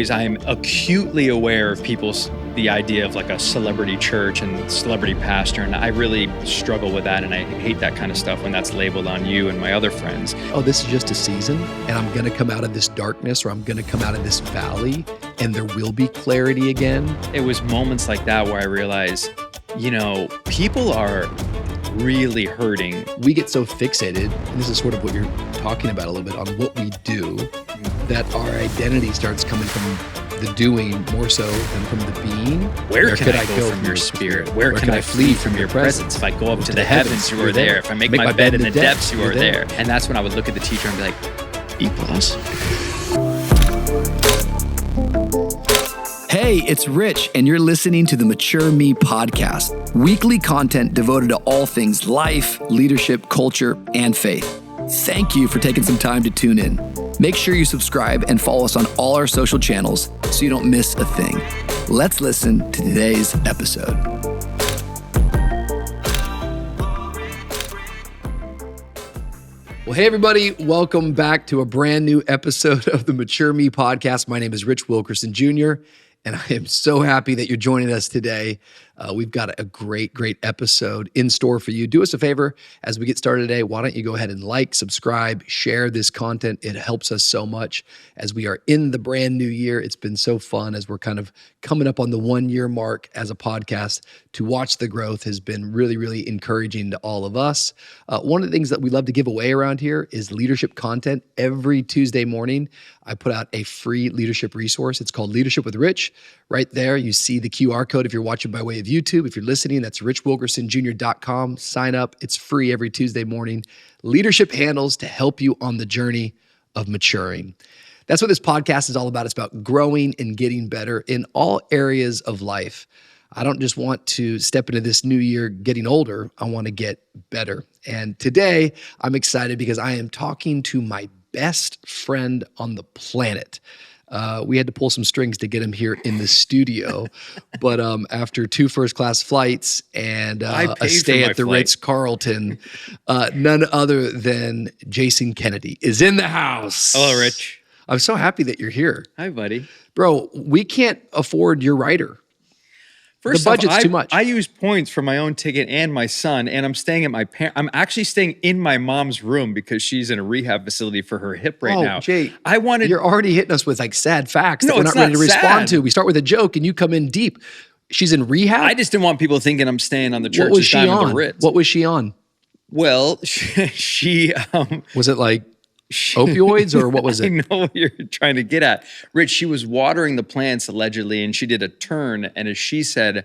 Because I am acutely aware of the idea of like a celebrity church and celebrity pastor, and I really struggle with that, and I hate that kind of stuff when that's labeled on you and my other friends. Oh, this is just a season, and I'm going to come out of this darkness, or I'm going to come out of this valley, and there will be clarity again. It was moments like that where I realized, people are really hurting. We get so fixated, and this is sort of what you're talking about a little bit, on what we do, that our identity starts coming from the doing more so than from the being. Where can I go from your spirit? Where can I flee from your presence? If I go up to the heavens, you are there. If I make my bed in the depths, you are there. And that's when I would look at the teacher and be like, E+. Hey, it's Rich, and you're listening to the Mature Me podcast, weekly content devoted to all things life, leadership, culture, and faith. Thank you for taking some time to tune in. Make sure you subscribe and follow us on all our social channels so you don't miss a thing. Let's listen to today's episode. Well, hey, everybody. Welcome back to a brand new episode of the Mature Me podcast. My name is Rich Wilkerson Jr., and I am so happy that you're joining us today. We've got a great episode in store for you. Do us a favor as we get started today. Why don't you go ahead and like, subscribe, share this content. It helps us so much as we are in the brand new year. It's been so fun as we're kind of coming up on the 1 year mark as a podcast. To watch the growth has been really encouraging to all of us. One of the things that we love to give away around here is leadership content. Every Tuesday morning, I put out a free leadership resource. It's called Leadership with Rich. Right there, you see the QR code if you're watching by way of YouTube. If you're listening, that's richwilkersonjr.com. Sign up. It's free every Tuesday morning. Leadership handles to help you on the journey of maturing. That's what this podcast is all about. It's about growing and getting better in all areas of life. I don't just want to step into this new year getting older. I want to get better. And today, I'm excited because I am talking to my best friend on the planet. We had to pull some strings to get him here in the studio, but after 2 first-class flights and a stay at the Ritz-Carlton, none other than Jason Kennedy is in the house. Hello, Rich. I'm so happy that you're here. Hi, buddy. Bro, we can't afford your rider. First the budget's off, too much. I use points for my own ticket and my son, and I'm staying at I'm actually staying in my mom's room because she's in a rehab facility for her hip right now. Jay, you're already hitting us with like sad facts that we're not ready to respond to. We start with a joke and you come in deep. She's in rehab? I just didn't want people thinking I'm staying on the church's dime at the Ritz. What was she on? Well, she was it like opioids or what was it? I know what you're trying to get at. Rich, she was watering the plants allegedly, and she did a turn. And as she said,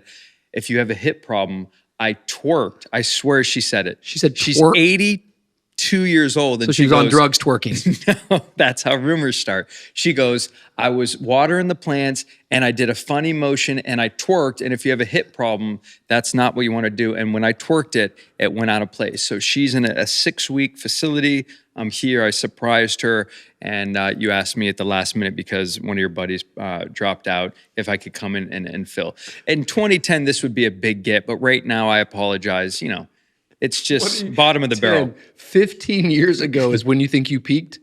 if you have a hip problem, I twerked. I swear she said it. She said she's twerk? 82 years old. And so she was on drugs twerking. No, that's how rumors start. She goes, I was watering the plants and I did a funny motion and I twerked. And if you have a hip problem, that's not what you want to do. And when I twerked it, it went out of place. So she's in a 6-week facility. I'm here. I surprised her. And you asked me at the last minute because one of your buddies dropped out if I could come in and fill. In 2010, this would be a big get. But right now, I apologize. It's just bottom of the barrel. 15 years ago is when you think you peaked?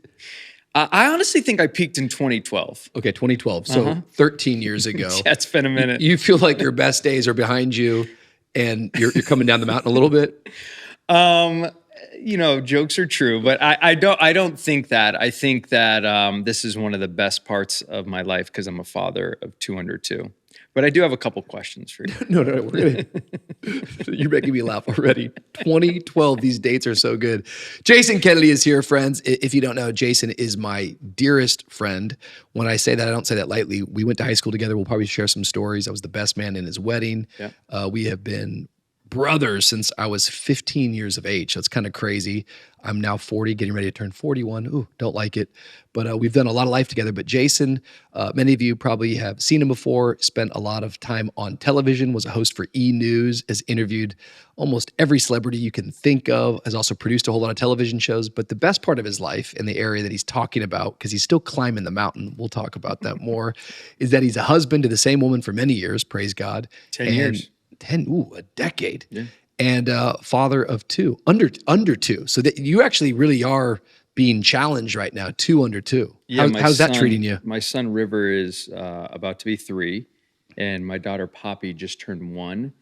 I honestly think I peaked in 2012. Okay, 2012. So 13 years ago. Yeah, it's been a minute. You feel like your best days are behind you and you're coming down the mountain a little bit? Jokes are true, but I don't think that. I think that this is one of the best parts of my life because I'm a father of 2 under 2. But I do have a couple questions for you. No, you're making me laugh already. 2012, these dates are so good. Jason Kennedy is here, friends. If you don't know, Jason is my dearest friend. When I say that, I don't say that lightly. We went to high school together. We'll probably share some stories. I was the best man in his wedding. Yeah. We have been brothers since I was 15 years of age. So it's kind of crazy. I'm now 40, getting ready to turn 41. Ooh, don't like it. But we've done a lot of life together. But Jason, many of you probably have seen him before, spent a lot of time on television, was a host for E! News, has interviewed almost every celebrity you can think of, has also produced a whole lot of television shows. But the best part of his life in the area that he's talking about, because he's still climbing the mountain, we'll talk about that more, is that he's a husband to the same woman for many years, praise God. 10 years. A decade. Yeah. And father of 2, under 2. So that you actually really are being challenged right now, 2 under 2. Yeah, How's that treating you? My son River is about to be 3, and my daughter Poppy just turned 1.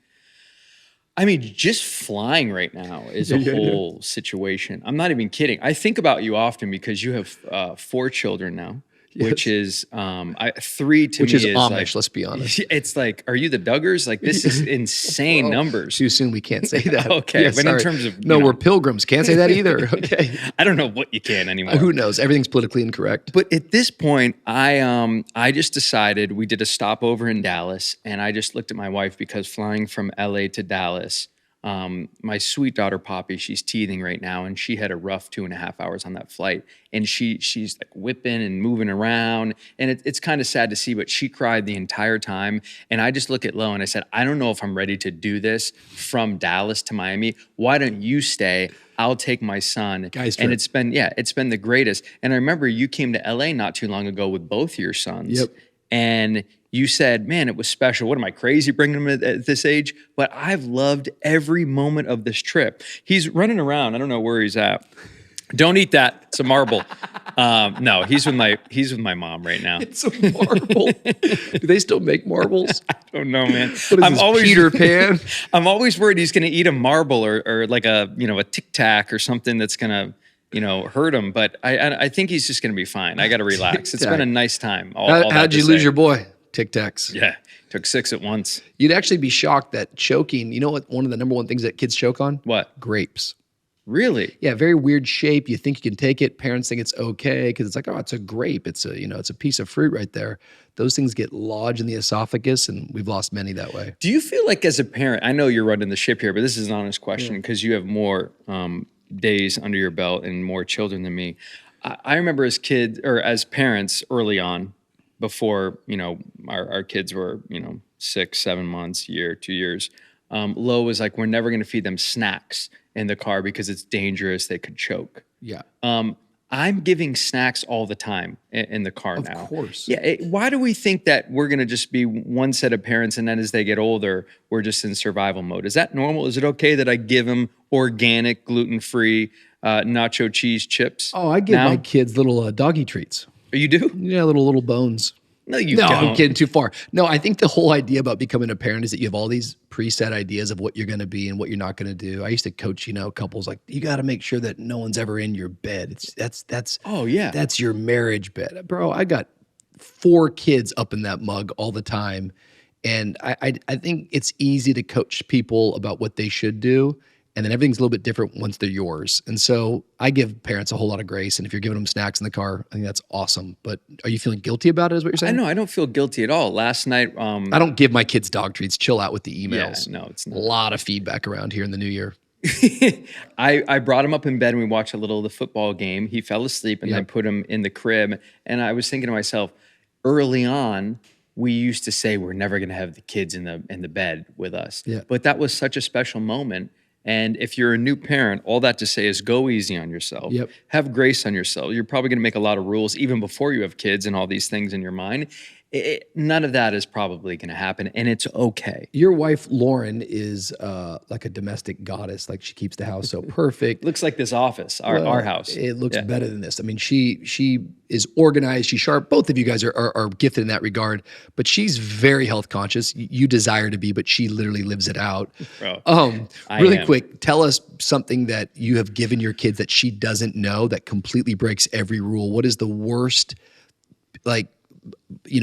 I mean, just flying right now is a whole situation. I'm not even kidding. I think about you often because you have 4 children now, which is 3 to Which me is Amish, like, let's be honest. It's like, are you the Duggars? Like, this is insane numbers. Too soon, we can't say that. Okay, Yeah, but sorry. in terms of no, we're pilgrims. Can't say that either. Okay. I don't know what you can anymore. Who knows? Everything's politically incorrect. But at this point, I just decided, we did a stopover in Dallas, and I just looked at my wife because flying from LA to Dallas, my sweet daughter Poppy, she's teething right now, and she had a rough 2.5 hours on that flight, and she's like whipping and moving around, and it's kind of sad to see, but she cried the entire time. And I just look at Lo and I said, I don't know if I'm ready to do this from Dallas to Miami. Why don't you stay? I'll take my son. Guys and trip. it's been the greatest. And I remember you came to LA not too long ago with both your sons. Yep. And you said, man, it was special. What am I, crazy bringing him at this age? But I've loved every moment of this trip. He's running around. I don't know where he's at. Don't eat that. It's a marble. No, he's with my mom right now. It's a marble. Do they still make marbles? I don't know, man. What is this, Peter Pan? I'm always worried he's going to eat a marble or like a Tic Tac or something that's going to hurt him. But I think he's just going to be fine. I got to relax. It's been a nice time. How'd you lose your boy? Tic Tacs. Yeah, took 6 at once. You'd actually be shocked that choking, you know what one of the number one things that kids choke on? What? Grapes. Really? Yeah, very weird shape. You think you can take it. Parents think it's okay because it's like, oh, it's a grape. It's a piece of fruit right there. Those things get lodged in the esophagus, and we've lost many that way. Do you feel like as a parent, I know you're running the ship here, but this is an honest question because you have more days under your belt and more children than me. I remember as kids or as parents early on, before, our kids were, 6, 7 months, year, 2 years, Lo was like, we're never going to feed them snacks in the car because it's dangerous. They could choke. Yeah. I'm giving snacks all the time in the car now. Of course. Yeah. Why do we think that we're going to just be one set of parents and then as they get older, we're just in survival mode? Is that normal? Is it okay that I give them organic, gluten-free nacho cheese chips? Oh, I give my kids little doggy treats. Oh, you do? Yeah, little bones. No, you don't. I'm getting too far. No, I think the whole idea about becoming a parent is that you have all these preset ideas of what you're going to be and what you're not going to do. I used to coach, couples like, you got to make sure that no one's ever in your bed. Oh yeah. That's your marriage bed. Bro, I got 4 kids up in that mug all the time. And I think it's easy to coach people about what they should do. And then everything's a little bit different once they're yours. And so I give parents a whole lot of grace. And if you're giving them snacks in the car, I think that's awesome. But are you feeling guilty about it, is what you're saying? I don't feel guilty at all. Last night, I don't give my kids dog treats. Chill out with the emails. Yeah, no, it's not. A lot of feedback around here in the new year. I brought him up in bed and we watched a little of the football game. He fell asleep and I put him in the crib. And I was thinking to myself, early on, we used to say we're never going to have the kids in the bed with us. Yeah. But that was such a special moment. And if you're a new parent, all that to say is go easy on yourself. Yep. Have grace on yourself. You're probably going to make a lot of rules even before you have kids and all these things in your mind. None of that is probably going to happen, and it's okay. Your wife, Lauren, is like a domestic goddess. Like she keeps the house so perfect. Looks like this office, our house. It looks better than this. I mean, she is organized. She's sharp. Both of you guys are gifted in that regard. But she's very health conscious. You desire to be, but she literally lives it out. Bro, really quick, tell us something that you have given your kids that she doesn't know that completely breaks every rule. What is the worst,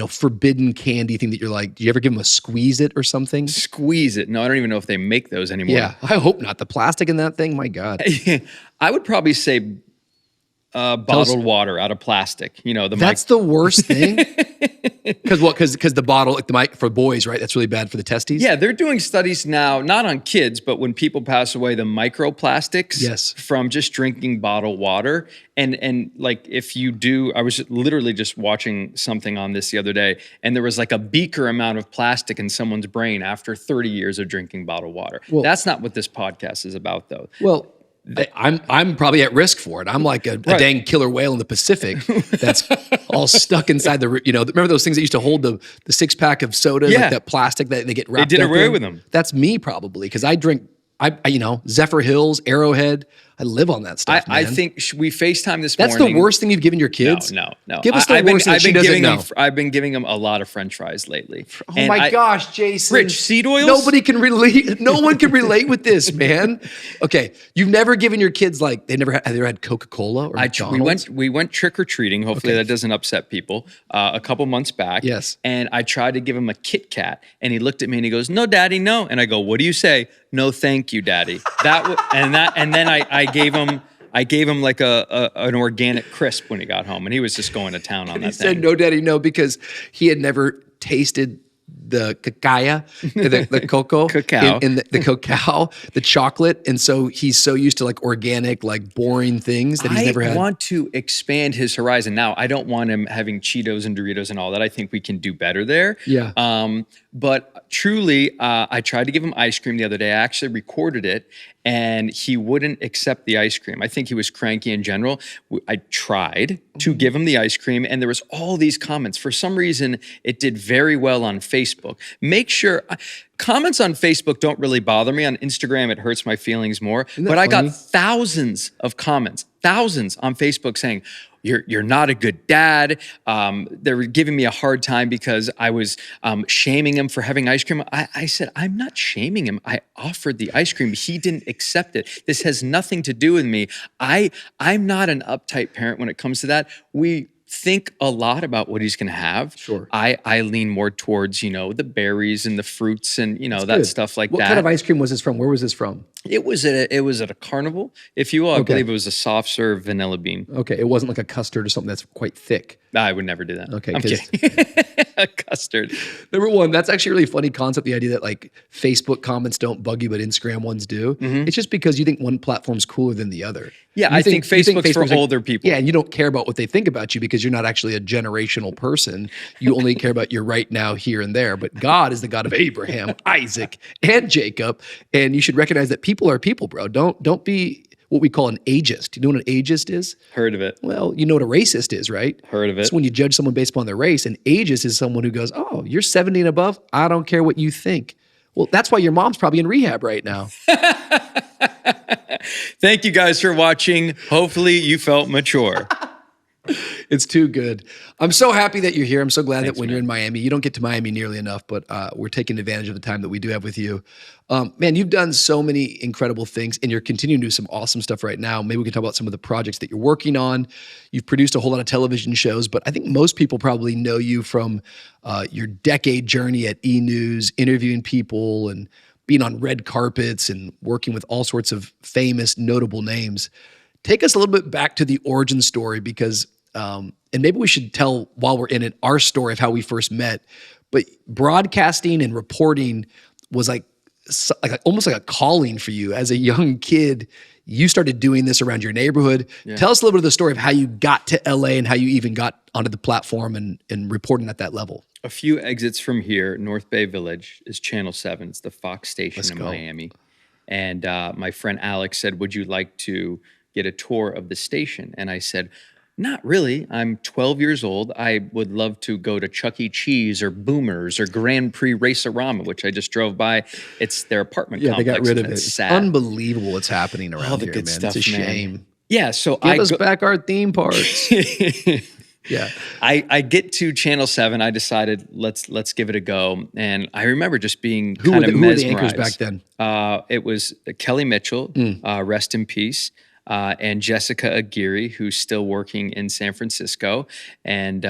forbidden candy thing that you're like, do you ever give them a squeeze it or something? Squeeze it. No, I don't even know if they make those anymore. Yeah, I hope not. The plastic in that thing, my God. I would probably say bottled water out of plastic. That's the worst thing. Because what? Because the bottle, like the mic for boys, right? That's really bad for the testes. Yeah, they're doing studies now, not on kids, but when people pass away, the microplastics from just drinking bottled water. And like if you do, I was literally just watching something on this the other day, and there was like a beaker amount of plastic in someone's brain after 30 years of drinking bottled water. Well, that's not what this podcast is about, though. Well, I'm probably at risk for it. I'm like a dang killer whale in the Pacific that's all stuck inside the, remember those things that used to hold the 6-pack of soda, like that plastic that they get wrapped up in? They did away with them. That's me probably, because I drink, Zephyr Hills, Arrowhead. I live on that stuff, I man. think we FaceTime this That's morning. the worst thing you've given your kids? No. Give us the worst thing that she doesn't know. I've been giving them a lot of French fries lately. Oh my gosh, Jason. Rich, seed oils? Nobody can relate. No one can relate with this, man. Okay. You've never given your kids have they ever had Coca-Cola or McDonald's? We went trick-or-treating. Hopefully that doesn't upset people. A couple months back. Yes. And I tried to give him a Kit Kat and he looked at me and he goes, "No, Daddy, no." And I go, "What do you say?" "No, thank you, Daddy." And then I gave him like an organic crisp when he got home, and he was just going to town on that thing. He said, "No, Daddy, no," because he had never tasted the cacao, the cocoa, Cacao. in the cacao, the chocolate, and so he's so used to like organic, like boring things that he's never had. I want to expand his horizon. Now, I don't want him having Cheetos and Doritos and all that. I think we can do better there. Yeah. But truly, I tried to give him ice cream the other day. I actually recorded it, and he wouldn't accept the ice cream. I think he was cranky in general. I tried to give him the ice cream, and there was all these comments. For some reason, it did very well on Facebook. Make sure... Comments on Facebook don't really bother me. On Instagram, it hurts my feelings more. But I got thousands of comments, thousands on Facebook saying, you're not a good dad. They were giving me a hard time because I was shaming him for having ice cream. I said, I'm not shaming him. I offered the ice cream. He didn't accept it. This has nothing to do with me. I'm not an uptight parent when it comes to that. We think a lot about what he's going to have. Sure. I lean more towards, the berries and the fruits and, that stuff like that. What kind of ice cream was this from? Where was this from? It was at a carnival, if you will. I believe it was a soft serve vanilla bean. Okay. It wasn't like a custard or something that's quite thick. I would never do that. Okay. I'm kidding. A custard. Number one, that's actually a really funny concept, the idea that like Facebook comments don't bug you, but Instagram ones do. Mm-hmm. It's just because you think one platform's cooler than the other. Yeah, I think Facebook's for older people. Yeah, and you don't care about what they think about you because you're not actually a generational person. You only care about your right now, here and there. But God is the God of Abraham, Isaac, and Jacob. And you should recognize that people are people, bro. Don't be what we call an ageist. You know what an ageist is? Heard of it. Well, you know what a racist is, right? Heard of it. It's when you judge someone based upon their race. An ageist is someone who goes, "Oh, you're 70 and above? I don't care what you think." Well, that's why your mom's probably in rehab right now. Thank you guys for watching. Hopefully you felt mature. It's too good. I'm so happy that you're here. I'm so glad that when you're in Miami, you don't get to Miami nearly enough, but we're taking advantage of the time that we do have with you. Man, you've done so many incredible things and you're continuing to do some awesome stuff right now. Maybe we can talk about some of the projects that you're working on. You've produced a whole lot of television shows, but I think most people probably know you from your decade journey at E! News, interviewing people and being on red carpets and working with all sorts of famous, notable names. Take us a little bit back to the origin story because, and maybe we should tell while we're in it, our story of how we first met, but broadcasting and reporting was like almost like a calling for you as a young kid. You started doing this around your neighborhood. Yeah. Tell us a little bit of the story of how you got to LA and how you even got onto the platform and reporting at that level. A few exits from here, North Bay Village is Channel 7. It's the Fox station in Miami. And my friend Alex said, "Would you like to get a tour of the station?" And I said, "Not really. I'm 12 years old. I would love to go to Chuck E. Cheese or Boomers or Grand Prix Race-A-Rama," which I just drove by. It's their apartment complex. Yeah, they got rid of it. It's sad. Unbelievable what's happening around all the here, good man. Stuff, it's a man. shame. Yeah, so Give us back our theme parks. Yeah. I get to Channel 7. I decided let's give it a go. And I remember just being who kind of were mesmerized. the anchors back then? It was Kelly Mitchell, rest in peace, and Jessica Aguirre, who's still working in San Francisco. And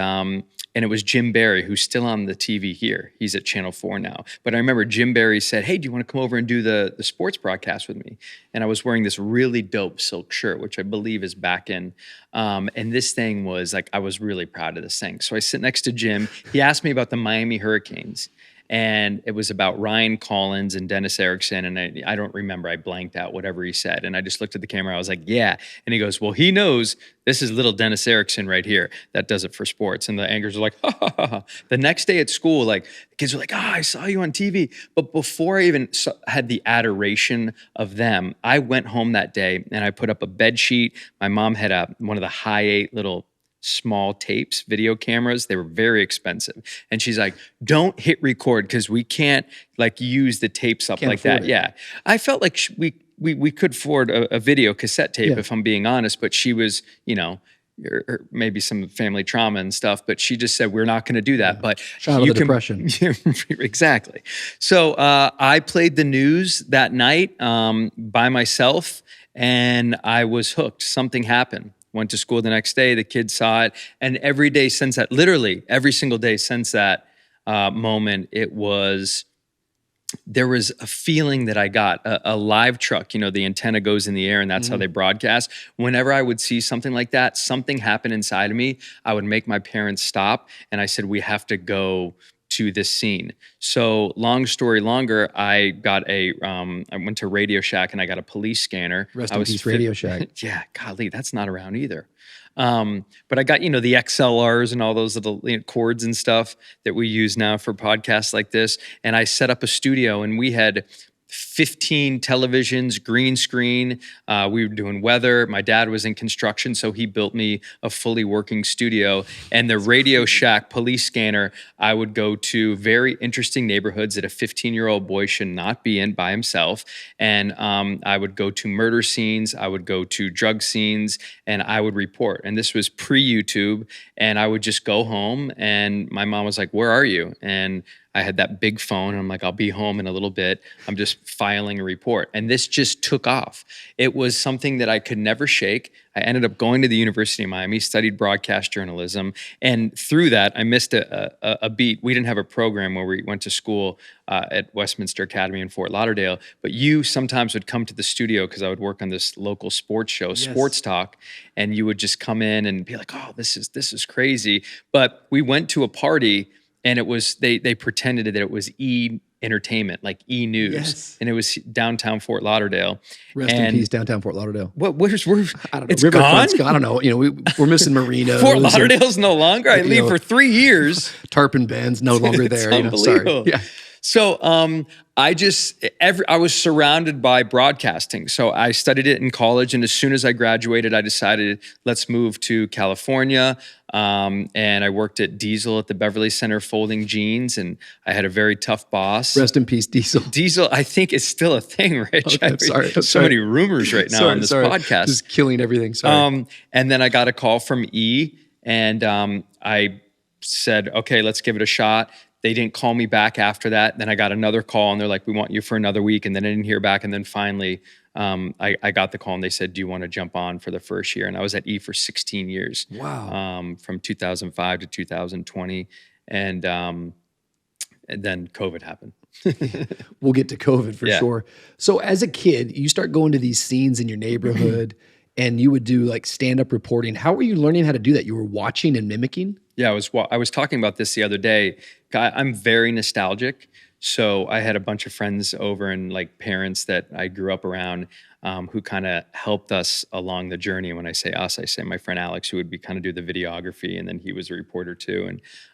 it was Jim Barry, who's still on the TV here. He's at Channel 4 now. But I remember Jim Barry said, "Hey, do you want to come over and do the sports broadcast with me?" And I was wearing this really dope silk shirt, which I believe is back in. And this thing was like, I was really proud of this thing. So I sit next to Jim. He asked me about the Miami Hurricanes. And it was about Ryan Collins and Dennis Erickson. And I don't remember. I blanked out whatever he said. And I just looked at the camera. I was like, "Yeah." And he goes, "Well, he knows this is little Dennis Erickson right here. That does it for sports." And the anchors were like, "Ha, ha, ha, ha." The next day at school, like, the kids were like, "I saw you on TV." But before I even had the adoration of them, I went home that day and I put up a bed sheet. My mom had one of the Hi8 little small tapes, video cameras. They were very expensive. And she's like, "Don't hit record because we can't like use the tapes up like that." Yeah. I felt like we could afford a video cassette tape, Yeah. if I'm being honest, but she was, or maybe some family trauma and stuff, but she just said, we're not going to do that. But Shout out to depression. Exactly. So I played the news that night by myself, and I was hooked. Something happened. Went to school the next day. The kids saw it. And every day since that, literally every single day since that moment, there was a feeling that I got, a live truck, the antenna goes in the air and that's how they broadcast. Whenever I would see something like that, something happened inside of me. I would make my parents stop. And I said, we have to go to this scene. So long story longer, I went to Radio Shack and I got a police scanner. Rest in peace, Radio Shack. Yeah, golly, that's not around either. But I got, the XLRs and all those little cords and stuff that we use now for podcasts like this. And I set up a studio and we had 15 televisions, green screen. We were doing weather. My dad was in construction, so he built me a fully working studio. And the Radio Shack police scanner, I would go to very interesting neighborhoods that a 15-year-old boy should not be in by himself. And I would go to murder scenes. I would go to drug scenes, and I would report. And this was pre-YouTube. And I would just go home, and my mom was like, "Where are you?" And I had that big phone. And I'm like, I'll be home in a little bit. I'm just filing a report. And this just took off. It was something that I could never shake. I ended up going to the University of Miami, studied broadcast journalism. And through that, I missed a beat. We didn't have a program where we went to school at Westminster Academy in Fort Lauderdale. But you sometimes would come to the studio because I would work on this local sports show, Sports Talk. And you would just come in and be like, oh, this is crazy. But we went to a party. And it was, they pretended that it was entertainment, like news. Yes. And it was downtown Fort Lauderdale. Rest in peace, downtown Fort Lauderdale. Where's I don't know. It's gone? I don't know. We're missing Marina. Fort Lauderdale's no longer. I leave for 3 years. Tarpon Bend's no longer there. Unbelievable. Sorry. Yeah. So I was surrounded by broadcasting. So I studied it in college. And as soon as I graduated, I decided, let's move to California. And I worked at Diesel at the Beverly Center folding jeans. And I had a very tough boss. Rest in peace, Diesel. Diesel, I think, is still a thing, Rich. Okay, I'm sorry. So many rumors right now on this podcast. Just killing everything. Sorry. And then I got a call from and I said, okay, let's give it a shot. They didn't call me back after that. Then I got another call and they're like, we want you for another week. And then I didn't hear back. And then finally, I got the call and they said, do you want to jump on for the first year? And I was at for 16 years. Wow. From 2005 to 2020. And then COVID happened. We'll get to COVID for sure. So as a kid, you start going to these scenes in your neighborhood and you would do like stand-up reporting. How were you learning how to do that? You were watching and mimicking? Yeah, I was talking about this the other day. I'm very nostalgic. So I had a bunch of friends over and like parents that I grew up around who kind of helped us along the journey. And when I say us, I say my friend Alex, who would be kind of do the videography, and then he was a reporter too.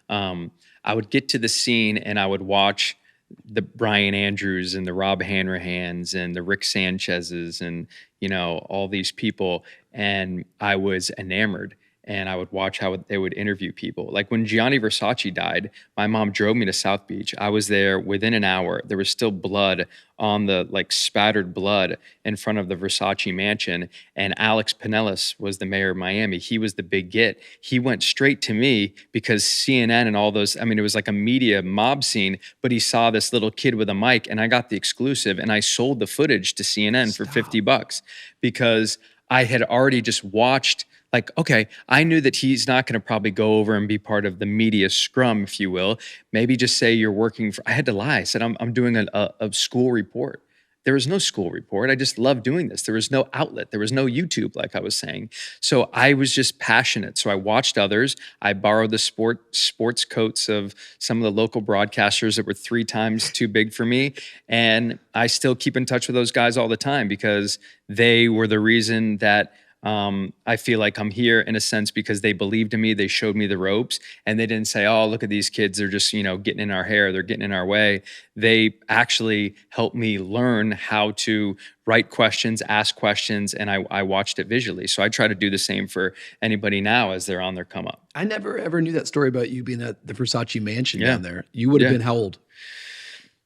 And I would get to the scene and I would watch the Brian Andrews and the Rob Hanrahans and the Rick Sanchez's and, all these people. And I was enamored. And I would watch how they would interview people. Like when Gianni Versace died, my mom drove me to South Beach. I was there within an hour. There was still blood on the spattered blood in front of the Versace mansion. And Alex Pinellas was the mayor of Miami. He was the big get. He went straight to me because CNN and all those, it was like a media mob scene, but he saw this little kid with a mic and I got the exclusive and I sold the footage to CNN for $50 because I had already just watched. Like, okay, I knew that he's not going to probably go over and be part of the media scrum, if you will. Maybe just say you're working for, I had to lie. I said, I'm doing a school report. There was no school report. I just love doing this. There was no outlet. There was no YouTube, like I was saying. So I was just passionate. So I watched others. I borrowed the sports coats of some of the local broadcasters that were 3 times too big for me. And I still keep in touch with those guys all the time because they were the reason that I feel like I'm here in a sense because they believed in me. They showed me the ropes and they didn't say, oh, look at these kids. They're just, getting in our hair. They're getting in our way. They actually helped me learn how to write questions, ask questions, and I watched it visually. So I try to do the same for anybody now as they're on their come up. I never ever knew that story about you being at the Versace mansion down there. You would have been how old?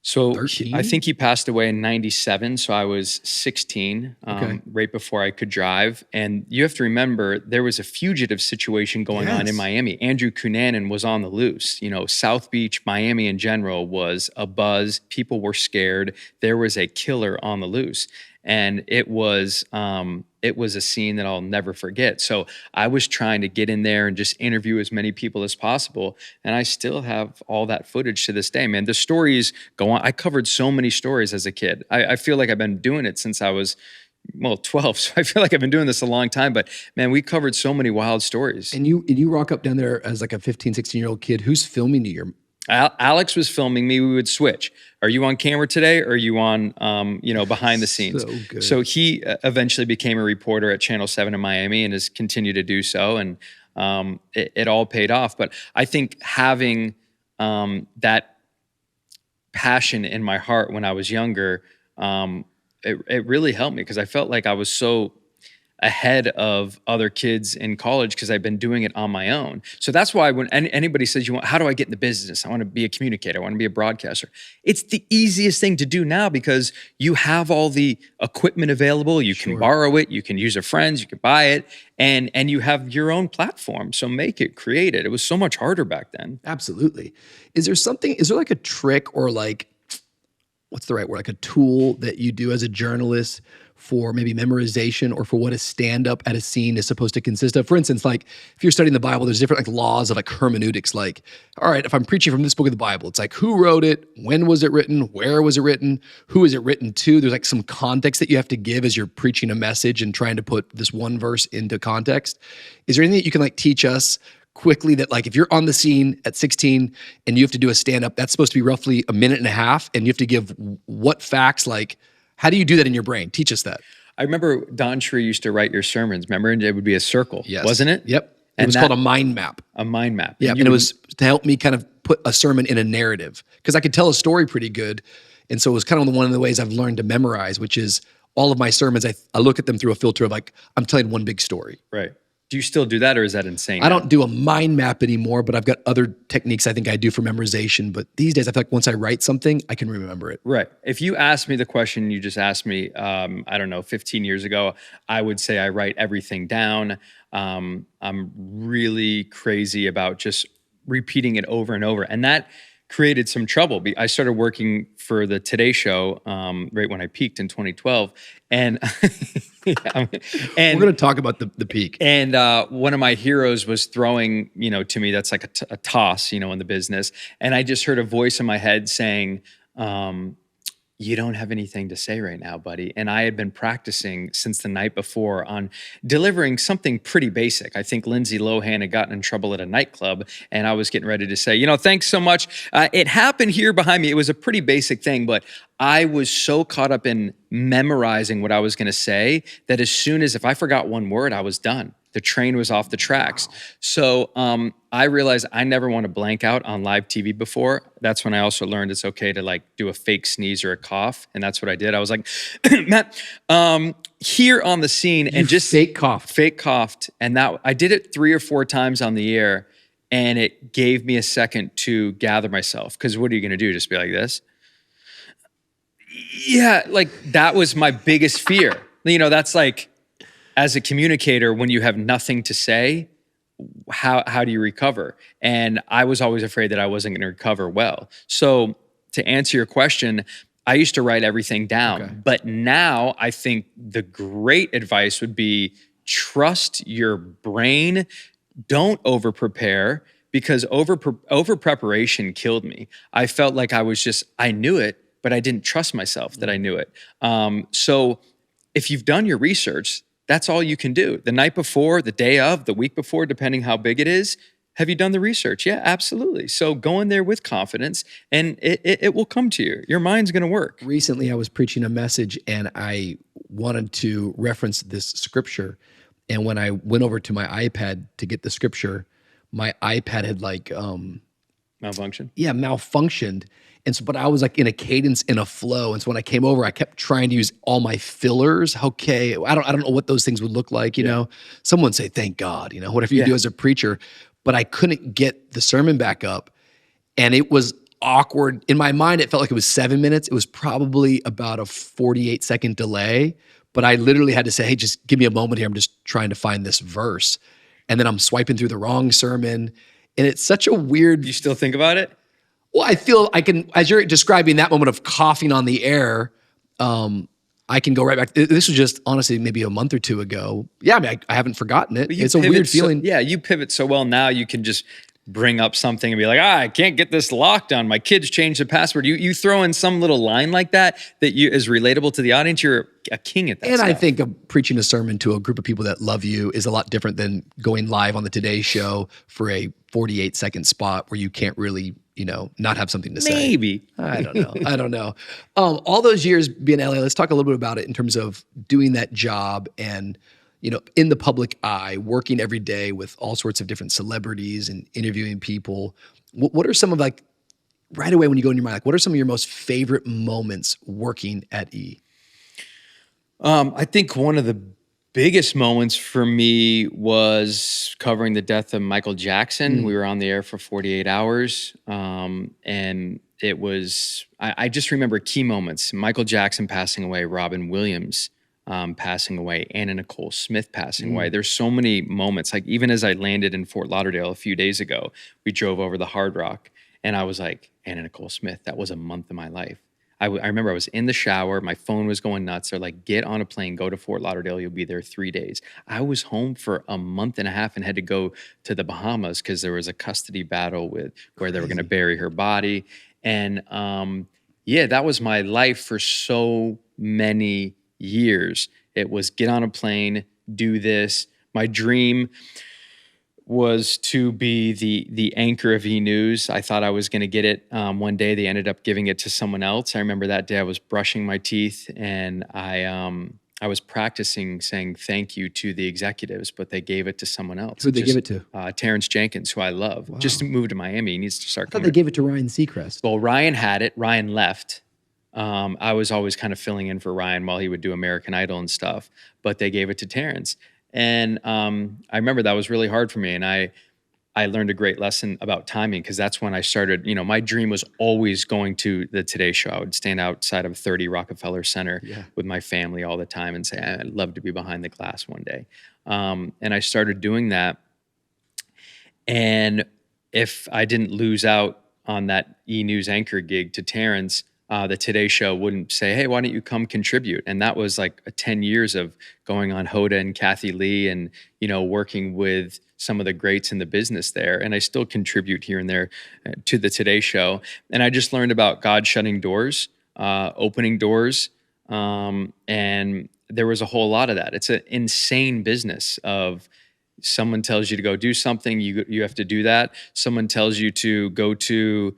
So 13? I think he passed away in 97. So I was 16, Okay. right before I could drive. And you have to remember, there was a fugitive situation going on in Yes. Miami. Andrew Cunanan was on the loose. You know, South Beach, Miami in general was a buzz. People were scared. There was a killer on the loose. And it was a scene that I'll never forget. So I was trying to get in there and just interview as many people as possible. And I still have all that footage to this day, man. The stories go on. I covered so many stories as a kid. I feel like I've been doing it since I was, 12. So I feel like I've been doing this a long time, but man, we covered so many wild stories. And you rock up down there as like a 15, 16-year-old kid. Who's filming you? Alex was filming me. We would switch. Are you on camera today? Or are you on, behind the scenes? So good. So he eventually became a reporter at Channel 7 in Miami and has continued to do so. And it all paid off. But I think having that passion in my heart when I was younger, it really helped me because I felt like I was so ahead of other kids in college because I've been doing it on my own. So that's why when anybody says, how do I get in the business? I want to be a communicator. I want to be a broadcaster. It's the easiest thing to do now because you have all the equipment available. You can borrow it. You can use a friend's. You can buy it. And you have your own platform. So make it, create it. It was so much harder back then. Absolutely. Is there like a trick or like, what's the right word? Like a tool that you do as a journalist for maybe memorization or for what a stand-up at a scene is supposed to consist of? For instance, like if you're studying the Bible, there's different like laws of like hermeneutics. Like, all right, if I'm preaching from this book of the Bible, it's like who wrote it, when was it written, where was it written, who is it written to? There's like some context that you have to give as you're preaching a message and trying to put this one verse into context. Is there anything that you can like teach us quickly that like if you're on the scene at 16 and you have to do a stand-up, that's supposed to be roughly a minute and a half, and you have to give what facts, like how do you do that in your brain? Teach us that. I remember DawnCheré used to write your sermons. Remember, and it would be a circle, Yes. wasn't it? Yep. And It was called a mind map. a mind map. Yeah, and it was to help me kind of put a sermon in a narrative because I could tell a story pretty good. And so it was kind of one of the ways I've learned to memorize, which is all of my sermons, I look at them through a filter of like, I'm telling one big story. Right. Do you still do that or is that insane? I don't do a mind map anymore, but I've got other techniques I think I do for memorization. But these days, I feel like once I write something, I can remember it. Right. If you asked me the question you just asked me, 15 years ago, I would say I write everything down. I'm really crazy about just repeating it over and over. And that created some trouble. I started working for the Today Show right when I peaked in 2012. And We're going to talk about the peak. And one of my heroes was throwing, to me, that's like a toss, in the business. And I just heard a voice in my head saying, you don't have anything to say right now, buddy. And I had been practicing since the night before on delivering something pretty basic. I think Lindsay Lohan had gotten in trouble at a nightclub and I was getting ready to say, thanks so much. It happened here behind me. It was a pretty basic thing, but I was so caught up in memorizing what I was going to say that as soon as if I forgot one word, I was done. The train was off the tracks. So I realized I never want to blank out on live TV before. That's when I also learned it's okay to like do a fake sneeze or a cough. And that's what I did. I was like, Matt, here on the scene and just fake coughed. And that I did it 3 or 4 times on the air. And it gave me a second to gather myself. Because what are you going to do? Just be like this? Yeah, like that was my biggest fear. That's like, as a communicator, when you have nothing to say, how do you recover? And I was always afraid that I wasn't going to recover well. So to answer your question, I used to write everything down. Okay. But now I think the great advice would be trust your brain. Don't over-prepare because over-preparation killed me. I felt like I knew it, but I didn't trust myself that I knew it. So if you've done your research, that's all you can do. The night before, the day of, the week before, depending how big it is, have you done the research? Yeah, absolutely. So go in there with confidence and it will come to you. Your mind's going to work. Recently, I was preaching a message and I wanted to reference this scripture. And when I went over to my iPad to get the scripture, my iPad had like... malfunction? Yeah, malfunctioned. And so, but I was like in a cadence, in a flow. And so when I came over, I kept trying to use all my fillers. Okay, I don't know what those things would look like, you know. Someone say, thank God, whatever you do as a preacher. But I couldn't get the sermon back up. And it was awkward. In my mind, it felt like it was 7 minutes. It was probably about a 48-second delay, but I literally had to say, hey, just give me a moment here. I'm just trying to find this verse. And then I'm swiping through the wrong sermon. And it's such a weird. You still think about it? Well, I feel I can, as you're describing that moment of coughing on the air, I can go right back. This was just honestly maybe a month or two ago. Yeah, I mean, I haven't forgotten it. It's a weird feeling. Yeah, you pivot so well now. You can just bring up something and be like, I can't get this locked on. My kids changed the password. You throw in some little line like that is relatable to the audience. You're a king at that. And stuff. I think preaching a sermon to a group of people that love you is a lot different than going live on the Today Show for a 48-second spot where you can't really, not have something to say. Maybe. I don't know. All those years being in LA, let's talk a little bit about it in terms of doing that job and, in the public eye, working every day with all sorts of different celebrities and interviewing people. What are some of right away when you go in your mind, what are some of your most favorite moments working at E? I think one of the biggest moments for me was covering the death of Michael Jackson. We were on the air for 48 hours. And it was, I just remember key moments. Michael Jackson passing away, Robin Williams passing away, Anna Nicole Smith passing away. There's so many moments. Like even as I landed in Fort Lauderdale a few days ago, we drove over the Hard Rock and I was like, Anna Nicole Smith, that was a month of my life. I remember I was in the shower, my phone was going nuts. They're like, get on a plane, go to Fort Lauderdale, you'll be there 3 days. I was home for a month and a half and had to go to the Bahamas because there was a custody battle where they were going to bury her body. And that was my life for so many years. It was get on a plane, do this. My dream was to be the anchor of E! News. I thought I was going to get it one day. They ended up giving it to someone else. I remember that day I was brushing my teeth and I was practicing saying thank you to the executives, but they gave it to someone else. Who'd they give it to? Terrence Jenkins, who I love. Wow. Just moved to Miami. He needs to start coming. I thought they gave it to Ryan Seacrest. Well, Ryan had it. Ryan left. I was always kind of filling in for Ryan while he would do American Idol and stuff, but they gave it to Terrence. And I remember that was really hard for me. And I learned a great lesson about timing because that's when I started, my dream was always going to the Today Show. I would stand outside of 30 Rockefeller Center with my family all the time and say, I'd love to be behind the glass one day. And I started doing that. And if I didn't lose out on that E! News anchor gig to Terrence, the Today Show wouldn't say, hey, why don't you come contribute? And that was like 10 years of going on Hoda and Kathy Lee and, working with some of the greats in the business there. And I still contribute here and there to the Today Show. And I just learned about God shutting doors, opening doors. And there was a whole lot of that. It's an insane business of someone tells you to go do something, you have to do that. Someone tells you to go to,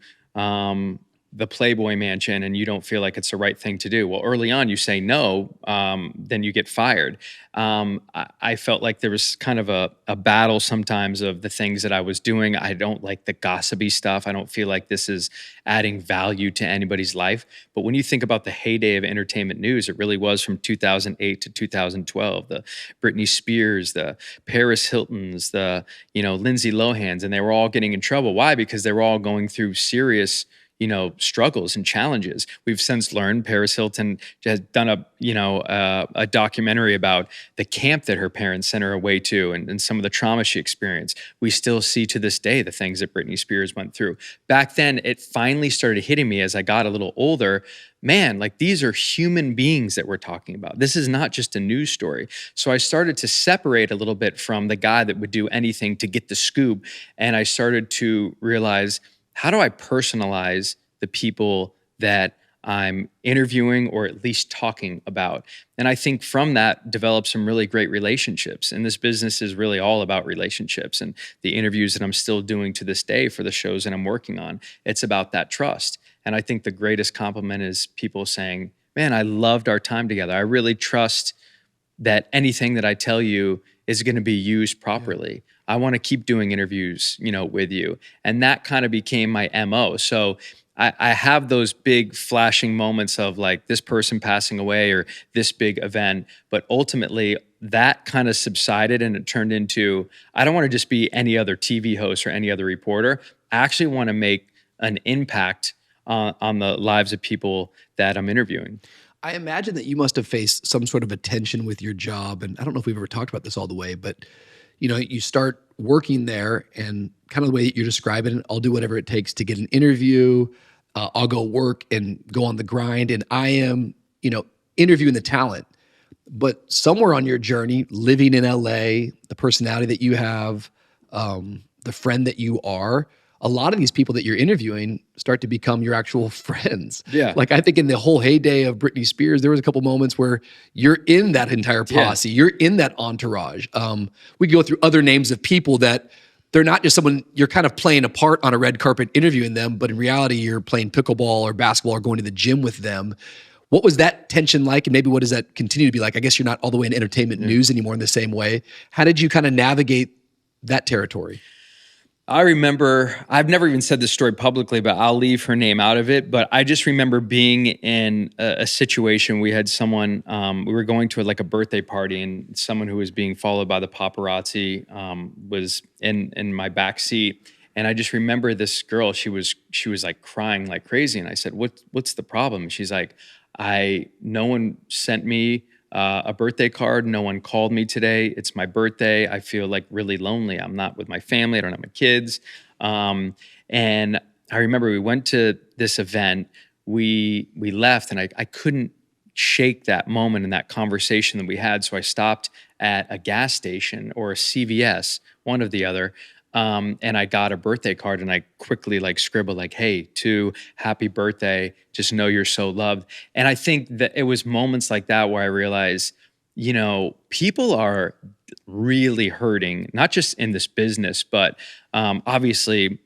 the Playboy Mansion and you don't feel like it's the right thing to do. Well, early on you say no, then you get fired. I felt like there was kind of a battle sometimes of the things that I was doing. I don't like the gossipy stuff. I don't feel like this is adding value to anybody's life. But when you think about the heyday of entertainment news, it really was from 2008 to 2012. The Britney Spears, the Paris Hiltons, the Lindsay Lohans, and they were all getting in trouble. Why? Because they were all going through serious struggles and challenges. We've since learned Paris Hilton has done a documentary about the camp that her parents sent her away to and some of the trauma she experienced. We still see to this day the things that Britney Spears went through. Back then, it finally started hitting me as I got a little older. Man, like these are human beings that we're talking about. This is not just a news story. So I started to separate a little bit from the guy that would do anything to get the scoop. And I started to realize, how do I personalize the people that I'm interviewing or at least talking about? And I think from that developed some really great relationships. And this business is really all about relationships. And the interviews that I'm still doing to this day for the shows that I'm working on, it's about that trust. And I think the greatest compliment is people saying, man, I loved our time together. I really trust that anything that I tell you is going to be used properly. I want to keep doing interviews, with you. And that kind of became my MO. So I have those big flashing moments of like this person passing away or this big event, but ultimately that kind of subsided and it turned into, I don't want to just be any other TV host or any other reporter. I actually want to make an impact on the lives of people that I'm interviewing. I imagine that you must have faced some sort of a tension with your job. And I don't know if we've ever talked about this all the way, but you start working there and kind of the way that you're describing it, I'll do whatever it takes to get an interview. I'll go work and go on the grind. And I am, interviewing the talent. But somewhere on your journey, living in LA, the personality that you have, the friend that you are, a lot of these people that you're interviewing start to become your actual friends. Yeah. Like I think in the whole heyday of Britney Spears, there was a couple moments where you're in that entire posse, you're in that entourage. We go through other names of people that they're not just someone you're kind of playing a part on a red carpet interviewing them, but in reality, you're playing pickleball or basketball or going to the gym with them. What was that tension like? And maybe what does that continue to be like? I guess you're not all the way in entertainment news anymore in the same way. How did you kind of navigate that territory? I remember, I've never even said this story publicly, but I'll leave her name out of it. But I just remember being in a situation. We had someone, we were going to like a birthday party, and someone who was being followed by the paparazzi was in my back seat. And I just remember this girl, she was like crying like crazy. And I said, what's the problem? She's like, no one sent me a birthday card. No one called me today. It's my birthday. I feel like really lonely. I'm not with my family. I don't have my kids. And I remember we went to this event. We left, and I couldn't shake that moment and that conversation that we had. So I stopped at a gas station or a CVS, one or the other. And I got a birthday card, and I quickly like scribbled like, "Hey, happy birthday. Just know you're so loved." And I think that it was moments like that where I realized, people are really hurting, not just in this business, but obviously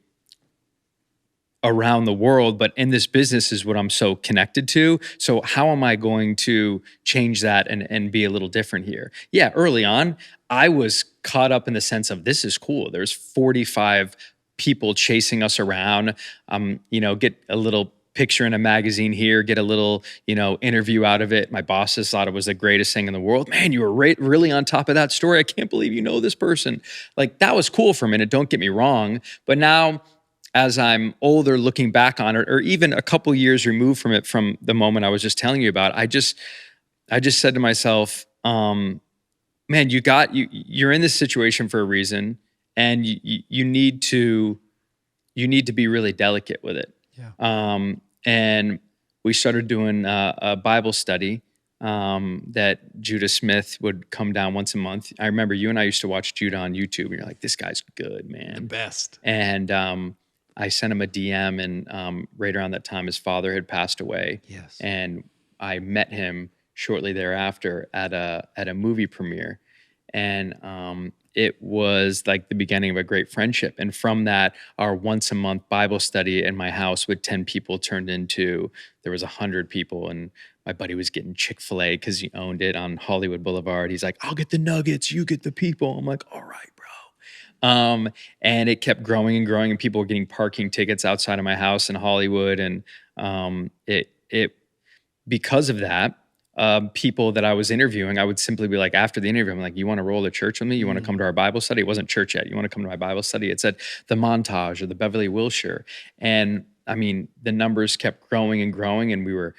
around the world, but in this business is what I'm so connected to. So how am I going to change that and be a little different here? Yeah, early on, I was caught up in the sense of this is cool. There's 45 people chasing us around. Get a little picture in a magazine here, get a little, interview out of it. My bosses thought it was the greatest thing in the world. Man, you were really on top of that story. I can't believe you know this person. Like that was cool for a minute. Don't get me wrong. But now, as I'm older, looking back on it, or even a couple years removed from it, from the moment I was just telling you about, I just said to myself, man, you're in this situation for a reason, and you need to be really delicate with it. Yeah. And we started doing a Bible study that Judah Smith would come down once a month. I remember you and I used to watch Judah on YouTube, and you're like, this guy's good, man. The best. And I sent him a DM, and right around that time, his father had passed away. Yes. And I met him shortly thereafter at a movie premiere, and it was like the beginning of a great friendship. And from that, our once a month Bible study in my house with 10 people turned into there was 100 people, and my buddy was getting Chick-fil-A because he owned it on Hollywood Boulevard. He's like, "I'll get the nuggets, you get the people." I'm like, "All right, bro." And it kept growing and growing, and people were getting parking tickets outside of my house in Hollywood. And it because of that, people that I was interviewing, I would simply be like, after the interview, I'm like, "You want to roll to church with me? You want to come to our Bible study?" It wasn't church yet. "You want to come to my Bible study?" It said the Montage or the Beverly Wilshire. And I mean, the numbers kept growing and growing, and we were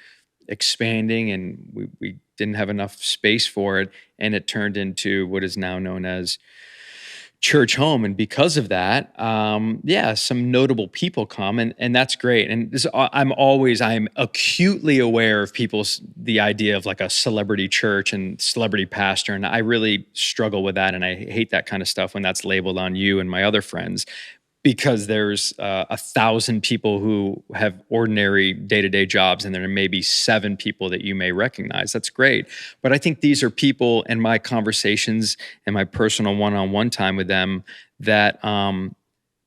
expanding, and we didn't have enough space for it. And it turned into what is now known as Church Home. And because of that, some notable people come, and that's great. And I'm acutely aware of the idea of like a celebrity church and celebrity pastor. And I really struggle with that. And I hate that kind of stuff when that's labeled on you and my other friends, because there's 1,000 people who have ordinary day-to-day jobs, and there may be 7 people that you may recognize. That's great. But I think these are people in my conversations and my personal one-on-one time with them that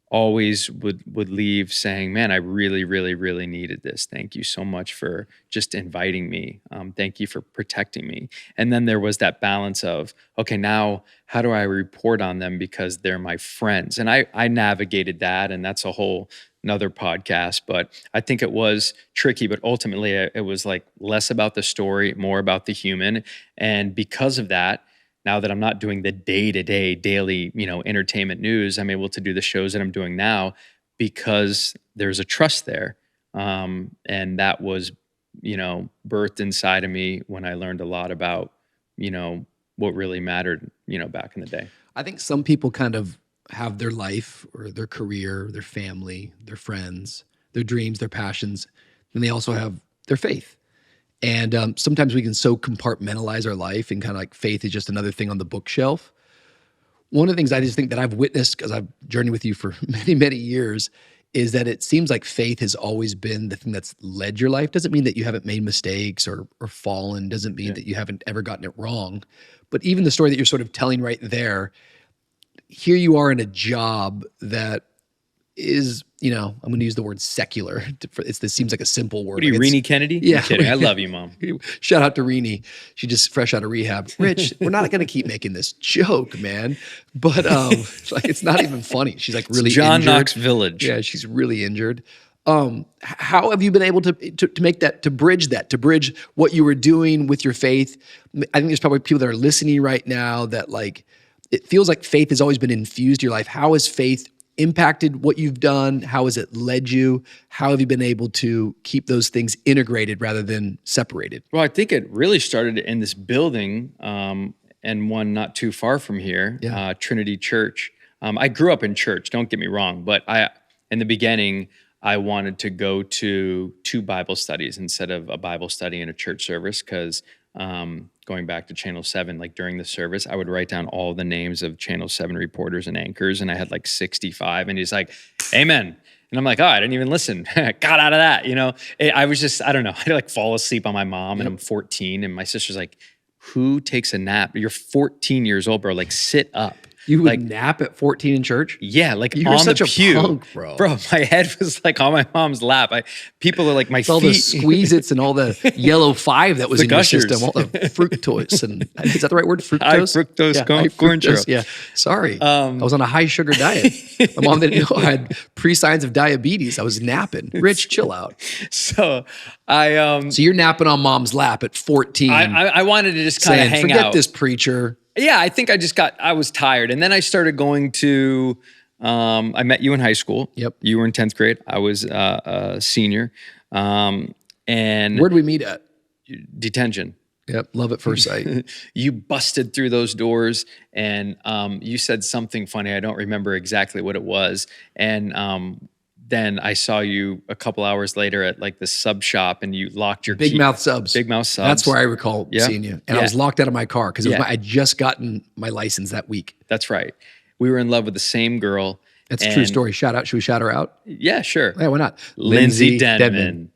always would leave saying, "Man, I really, really, really needed this. Thank you so much for just inviting me. Thank you for protecting me." And then there was that balance of, okay, now how do I report on them because they're my friends? And I navigated that, and that's a whole another podcast. But I think it was tricky, but ultimately it was like less about the story, more about the human. And because of that, now that I'm not doing the day-to-day daily, entertainment news, I'm able to do the shows that I'm doing now because there's a trust there. And that was, birthed inside of me when I learned a lot about, what really mattered, back in the day. I think some people kind of have their life or their career, their family, their friends, their dreams, their passions, and they also have their faith. And sometimes we can so compartmentalize our life and kind of like faith is just another thing on the bookshelf. One of the things I just think that I've witnessed, because I've journeyed with you for many, many years, is that it seems like faith has always been the thing that's led your life. Doesn't mean that you haven't made mistakes or fallen. Doesn't mean that you haven't ever gotten it wrong. But even the story that you're sort of telling right there, here you are in a job that is, I'm going to use the word secular. This seems like a simple word. What are you, Rini Kennedy? Yeah. I'm kidding. I love you, Mom. Shout out to Rini. She just fresh out of rehab. Rich, we're not going to keep making this joke, man. But it's not even funny. She's like really John injured. Knox Village. Yeah, she's really injured. How have you been able to make that, to bridge what you were doing with your faith? I think there's probably people that are listening right now that it feels like faith has always been infused in your life. How has faith impacted what you've done? How has it led you? How have you been able to keep those things integrated rather than separated? Well, I think it really started in this building, and one not too far from here, Trinity Church. I grew up in church, don't get me wrong, but in the beginning, I wanted to go to 2 Bible studies instead of a Bible study and a church service, because going back to Channel 7, during the service, I would write down all the names of Channel 7 reporters and anchors, and I had 65, and he's like, amen. And I'm like, oh, I didn't even listen. Got out of that, I was just, I don't know. I'd fall asleep on my mom, and I'm 14, and my sister's like, who takes a nap? You're 14 years old, bro. Sit up. You would nap at 14 in church? Yeah, you on such the pew. A punk, bro. Bro, my head was on my mom's lap. People are my it's all feet. the Squeeze-Its and all the yellow 5 that was in Gushers. your system, all the fructose. And is that the right word? Fructose? High fructose corn syrup. Yeah. Sorry. I was on a high sugar diet. My mom didn't know I had pre-signs of diabetes. I was napping. Rich, chill out. So So you're napping on mom's lap at 14. I wanted to just kind of hang forget out. this preacher. Yeah, I think I was tired. And then I started going to, I met you in high school. Yep. You were in 10th grade. I was a senior. And Where'd we meet at? Detention. Yep, love at first sight. You busted through those doors, and you said something funny. I don't remember exactly what it was. And then I saw you a couple hours later at the sub shop, and you locked your Big key. Mouth Subs. Big Mouth Subs. That's where I recall seeing you. And I was locked out of my car because I'd just gotten my license that week. That's right. We were in love with the same girl. That's a true story. Shout out. Should we shout her out? Yeah, sure. Yeah, why not? Lindsay Denman.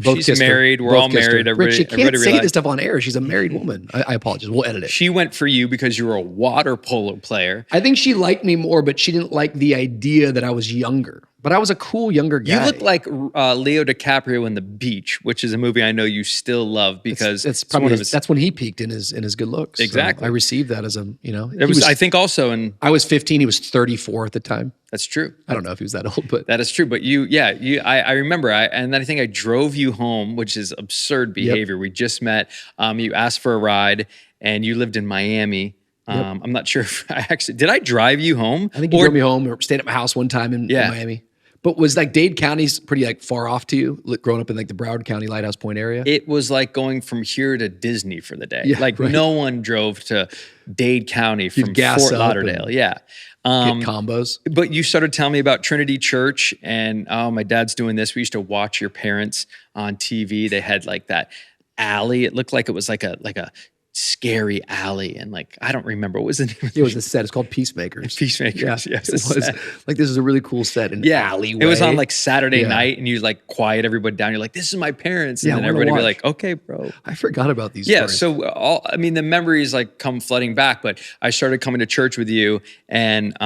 She's married. We're all married. Rich, you can't say this stuff on air. She's a married woman. I apologize. We'll edit it. She went for you because you were a water polo player. I think she liked me more, but she didn't like the idea that I was younger. But I was a cool younger guy. You look like Leo DiCaprio in The Beach, which is a movie I know you still love because that's probably that's when he peaked in his good looks. Exactly. So I received that as It was I think also in I was 15. He was 34 at the time. That's true. I don't know if he was that old, but that is true. But I remember. And then I think I drove you home, which is absurd behavior. Yep. We just met. You asked for a ride, and you lived in Miami. Yep. I'm not sure if did I drive you home? I think you drove me home or stayed at my house one time in Miami. But was Dade County's pretty far off to you, growing up in the Broward County, Lighthouse Point area? It was like going from here to Disney for the day. Yeah, no one drove to Dade County from Fort Lauderdale. Yeah. Get combos. But you started telling me about Trinity Church, and my dad's doing this. We used to watch your parents on TV. They had that alley. It looked like it was like a scary alley, and I don't remember what was the name of it was a set. It's called Peacemakers. Peacemakers. Yeah, yes, it was this is a really cool set. An alleyway. It was on Saturday night, and you quiet everybody down. You're like, "This is my parents," and then everybody would be like, "Okay, bro." I forgot about these. Yeah, stories. so the memories come flooding back. But I started coming to church with you, and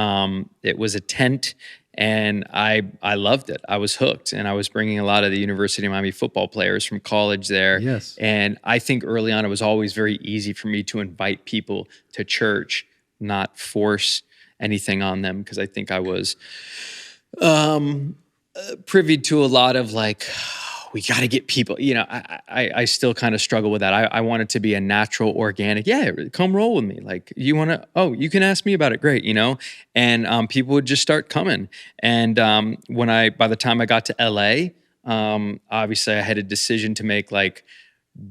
it was a tent. And I loved it. I was hooked, and I was bringing a lot of the University of Miami football players from college there. Yes. And I think early on it was always very easy for me to invite people to church, not force anything on them, because I think I was privy to a lot of we got to get people, I still kind of struggle with that. I want it to be a natural, organic, come roll with me. Like, you want to, you can ask me about it. Great. And people would just start coming. And by the time I got to LA, obviously I had a decision to make, like,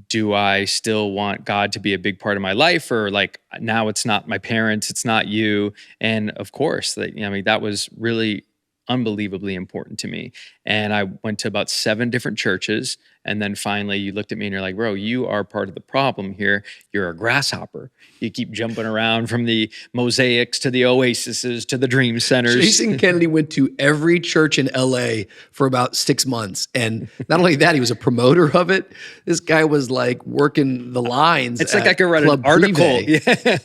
do I still want God to be a big part of my life, or like, now it's not my parents, it's not you. And of course, that was really unbelievably important to me. And I went to about 7 different churches. And then finally you looked at me and you're like, bro, you are part of the problem here. You're a grasshopper. You keep jumping around from the mosaics to the oases to the dream centers. Jason Kennedy went to every church in LA for about 6 months. And not only that, he was a promoter of it. This guy was like working the lines. It's like I could write an article. Yeah.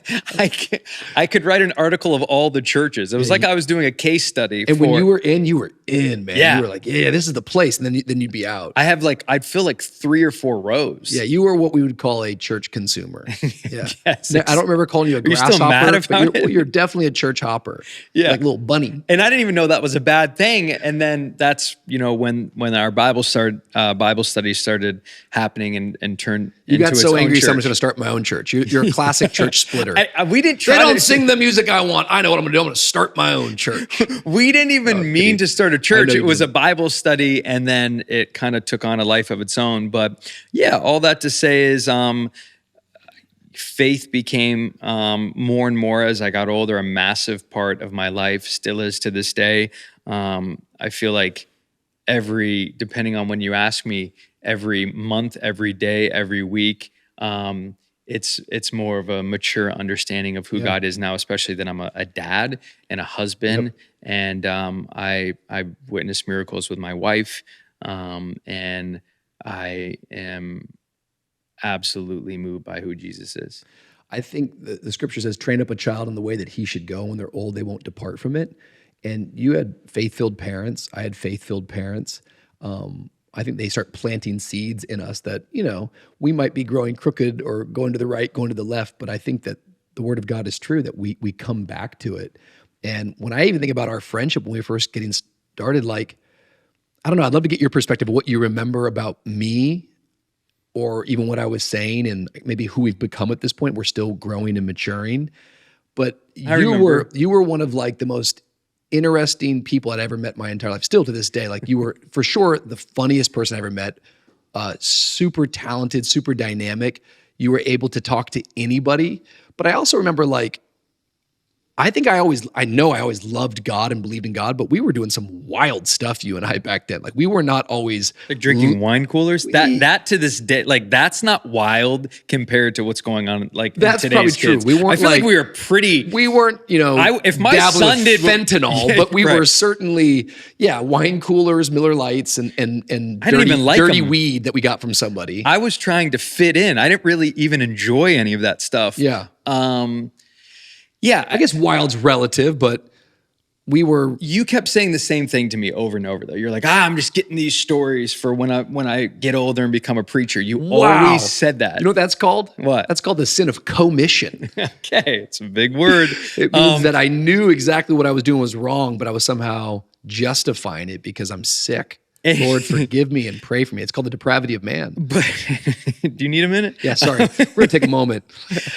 I could write an article of all the churches. It was like I was doing a case study. And when you were in, man. Yeah. You were like, this is the place. And then you'd be out. I'd fill like 3 or 4 rows. Yeah, you were what we would call a church consumer. Yeah. Yes. I don't remember calling you a grasshopper. You're still mad about it? You're definitely a church hopper. Yeah. Like a little bunny. And I didn't even know that was a bad thing. And then that's, when our Bible study started happening and turned You into got its so own angry, church. someone's going to start my own church. You're a classic church splitter. We didn't try They don't to sing the music I want. I know what I'm going to do. I'm going to start my own church. We didn't even mean to start a I church. know It you was a didn't. Bible study, and then it kind of took on a life of its own. But yeah, all that to say is faith became more and more as I got older, a massive part of my life, still is to this day. I feel like depending on when you ask me, every month, every day, every week, it's more of a mature understanding of who God is now, especially that I'm a dad and a husband. And I witnessed miracles with my wife, and I am absolutely moved by who Jesus is. I think the scripture says, train up a child in the way that he should go. When they're old, they won't depart from it. And you had faith-filled parents. I had faith-filled parents. I think they start planting seeds in us that, we might be growing crooked or going to the right, going to the left, but I think that the word of God is true, that we come back to it. And when I even think about our friendship when we were first getting started, like, I don't know, I'd love to get your perspective of what you remember about me, or even what I was saying, and maybe who we've become at this point. We're still growing and maturing. But you were one of like the most interesting people I'd ever met my entire life. Still to this day, like, you were for sure the funniest person I ever met. Super talented, super dynamic. You were able to talk to anybody. But I also remember, like, I know I always loved God and believed in God, but we were doing some wild stuff, you and I, back then. Like, we were not always like drinking wine coolers. That to this day, like, that's not wild compared to what's going on. Like, that's in probably today's true. kids. We weren't. I feel like we were We weren't. if my dabbling son with did fentanyl, but we were certainly, wine coolers, Miller Lights, and I didn't even like dirty them. weed that we got from somebody. I was trying to fit in. I didn't really even enjoy any of that stuff. Yeah. Yeah, I guess wild's relative, but we were. You kept saying the same thing to me over and over, though. You're like, I'm just getting these stories for when I get older and become a preacher. You always said that. You know what that's called? What? That's called the sin of commission. Okay, it's a big word. It means that I knew exactly what I was doing was wrong, but I was somehow justifying it because I'm sick. Lord, forgive me and pray for me. It's called the depravity of man. But do you need a minute? Yeah, sorry. We're gonna take a moment.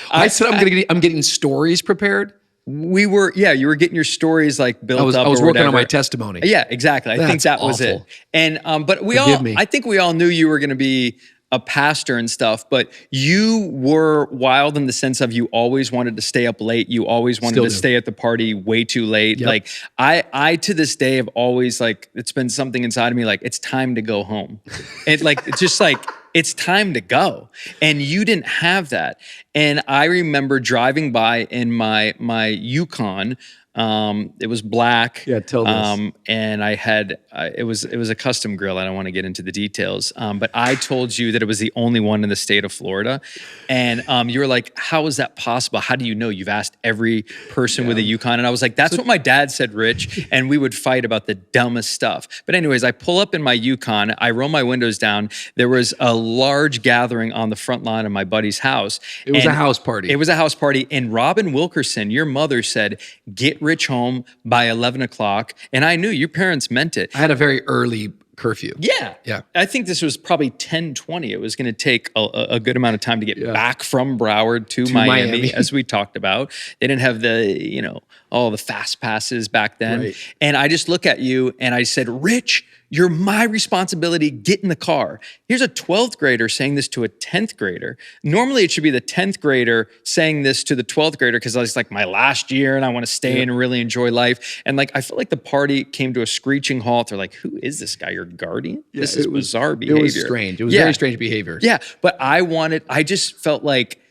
I said I'm getting stories prepared. You were getting your stories like built up. I was or working on whatever. my testimony. Yeah, exactly. I think That's that was it. awful. And but I think we all knew you were going to be a pastor and stuff, but you were wild in the sense of you always wanted to stay up late. You always wanted to stay at the party way too late. Yep. Like I to this day have always, like, it's been something inside of me, like, it's time to go home. And like, it's just like, it's time to go. And you didn't have that. And I remember driving by in my Yukon. It was black. Yeah, tell this. And I had, it was a custom grill. I don't want to get into the details. But I told you that it was the only one in the state of Florida. And you were like, how is that possible? How do you know? You've asked every person with a Yukon. And I was like, that's what my dad said, Rich. And we would fight about the dumbest stuff. But anyways, I pull up in my Yukon. I roll my windows down. There was a large gathering on the front lawn of my buddy's house. It was a house party. It was a house party. And Robin Wilkerson, your mother, said, get Rich home by 11 o'clock. And I knew your parents meant it. I had a very early curfew. Yeah. Yeah. I think this was probably 10:20. It was going to take a good amount of time to get back from Broward to Miami, as we talked about. They didn't have the, all the fast passes back then. Right. And I just look at you and I said, Rich, you're my responsibility. Get in the car. Here's a 12th grader saying this to a 10th grader. Normally it should be the 10th grader saying this to the 12th grader because it's like my last year and I want to stay in and really enjoy life. And like, I feel like the party came to a screeching halt. They're like, who is this guy? Your guardian? This is bizarre behavior. It was strange. It was very strange behavior. Yeah. But I just felt like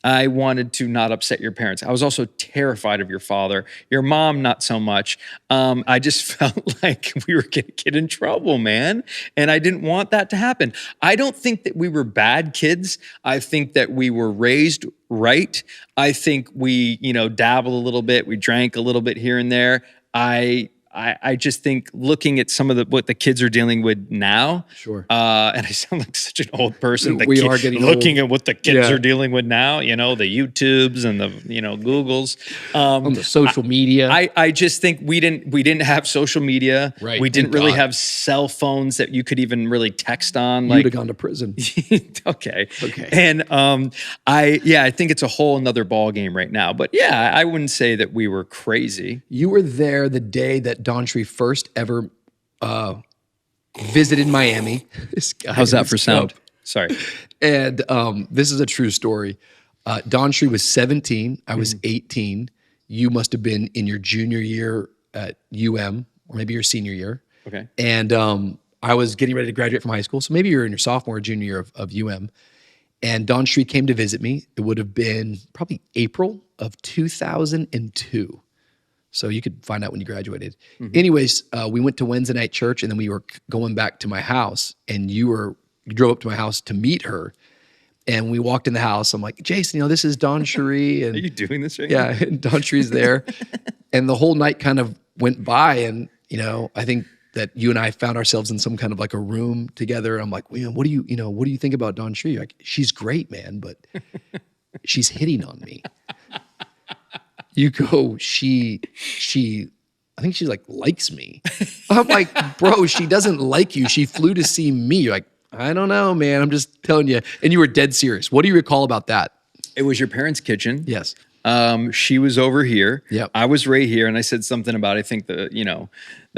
I wanted to not upset your parents. I was also terrified of your father. Your mom, not so much. I just felt like we were going to get in trouble, man. And I didn't want that to happen. I don't think that we were bad kids. I think that we were raised right. I think we, dabbled a little bit. We drank a little bit here and there. I just think looking at some of what the kids are dealing with now, sure. And I sound like such an old person. We are getting looking old. at what the kids are dealing with now. The YouTubes and the Googles, on the social media. I just think we didn't have social media. Right. We didn't really have cell phones that you could even really text on. You'd have gone to prison. Okay. And I think it's a whole another ball game right now. But yeah, I wouldn't say that we were crazy. You were there the day that DawnCheré first ever visited Miami. How's that for sound? Sorry. And this is a true story. DawnCheré was 17. I was 18. You must have been in your junior year at UM, or maybe your senior year. Okay. And I was getting ready to graduate from high school. So maybe you're in your sophomore or junior year of UM. And DawnCheré came to visit me. It would have been probably April of 2002. So you could find out when you graduated. Anyways, we went to Wednesday night church, and then we were going back to my house, and you drove up to my house to meet her. And we walked in the house. I'm like, Jason, this is DawnCheré. And are you doing this right now? Yeah, and DawnCheré's there. And the whole night kind of went by, and I think that you and I found ourselves in some kind of like a room together. I'm like, well, what do you think about DawnCheré? Like, she's great, man, but she's hitting on me. You go, I think she likes me. I'm like, bro, she doesn't like you. She flew to see me. You're like, I don't know, man. I'm just telling you. And you were dead serious. What do you recall about that? It was your parents' kitchen. Yes. She was over here. Yep. I was right here, and I said something about, I think the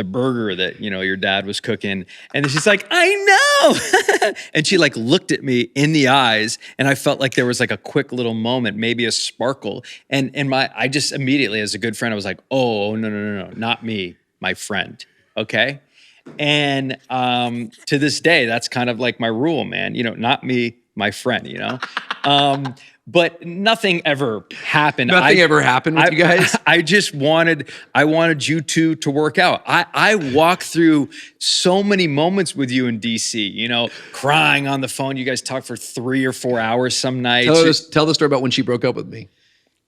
burger that, your dad was cooking. And then she's like, I know. And she looked at me in the eyes, and I felt like there was a quick little moment, maybe a sparkle. And I just immediately, as a good friend, I was like, oh, no, not me, my friend. Okay. And to this day, that's kind of like my rule, man, not me, my friend, But nothing ever happened. Nothing ever happened with you guys? I wanted you two to work out. I walked through so many moments with you in DC, crying on the phone. You guys talked for 3 or 4 hours some nights. Tell the story about when she broke up with me.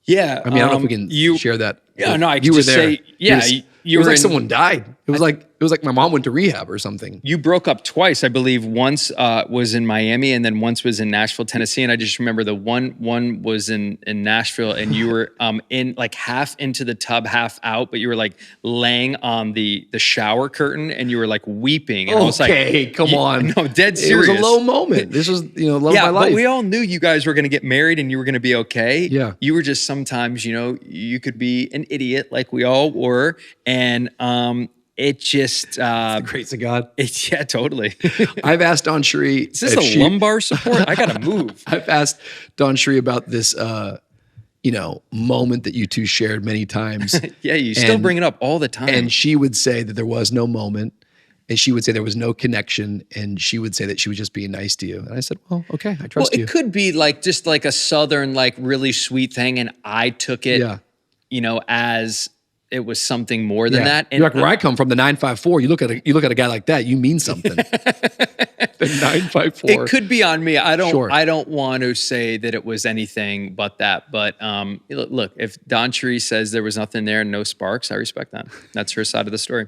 Yeah. I mean, I don't know if we can share that. Yeah, no, I can just say, yeah. It was like someone died. It was like my mom went to rehab or something. You broke up twice, I believe. Once was in Miami, and then once was in Nashville, Tennessee. And I just remember the one was in Nashville, and you were in half into the tub, half out, but you were laying on the shower curtain, and you were weeping. And I was like, come on. No, dead serious. It was a low moment. This was love of my life. But we all knew you guys were going to get married, and you were going to be okay. Yeah. You were just sometimes, you could be an idiot like we all were, and it just the grace of God. Yeah, totally. I've asked DawnCheré. Is this a lumbar support? I gotta move. I've asked DawnCheré about this moment that you two shared many times. Yeah, you still bring it up all the time. And she would say that there was no moment, and she would say there was no connection, and she would say that she was just being nice to you. And I said, well, okay, I trust you. It could be just a Southern, really sweet thing, and I took it, as it was something more than that. And you're like, where I come from, the 954, you look at a guy like that, you mean something. The 954. It could be on me. I don't want to say that it was anything but that. But look, if DawnCheré says there was nothing there and no sparks, I respect that. That's her side of the story.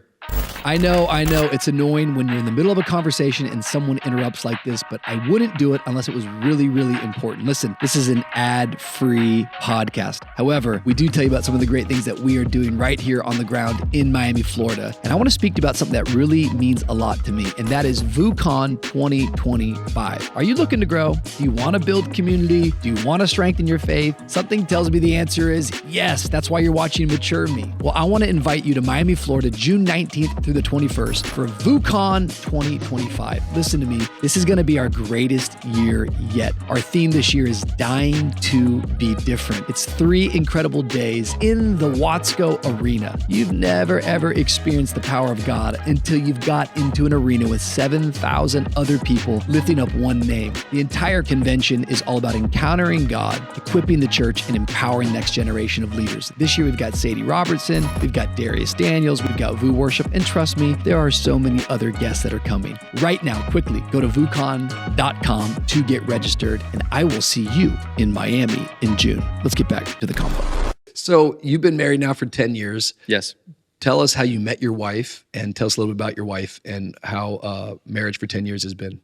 I know, it's annoying when you're in the middle of a conversation and someone interrupts like this, but I wouldn't do it unless it was really, really important. Listen, this is an ad-free podcast. However, we do tell you about some of the great things that we are doing right here on the ground in Miami, Florida. And I want to speak to you about something that really means a lot to me, and that is VooCon 2025. Are you looking to grow? Do you want to build community? Do you want to strengthen your faith? Something tells me the answer is yes. That's why you're watching Mature Me. Well, I want to invite you to Miami, Florida, June 19th through the 21st for VooCon 2025. Listen to me. This is going to be our greatest year yet. Our theme this year is Dying to Be Different. It's 3 incredible days in the Watsco Arena. You've never, ever experienced the power of God until you've got into an arena with 7,000 other people lifting up one name. The entire convention is all about encountering God, equipping the church, and empowering the next generation of leaders. This year, we've got Sadie Robertson, we've got Darius Daniels, we've got Voo Worship, and trust me, there are so many other guests that are coming. Right now, quickly, go to VooCon.com to get registered, and I will see you in Miami in June. Let's get back to the convo. So you've been married now for 10 years. Yes. Tell us how you met your wife, and tell us a little bit about your wife and how marriage for 10 years has been.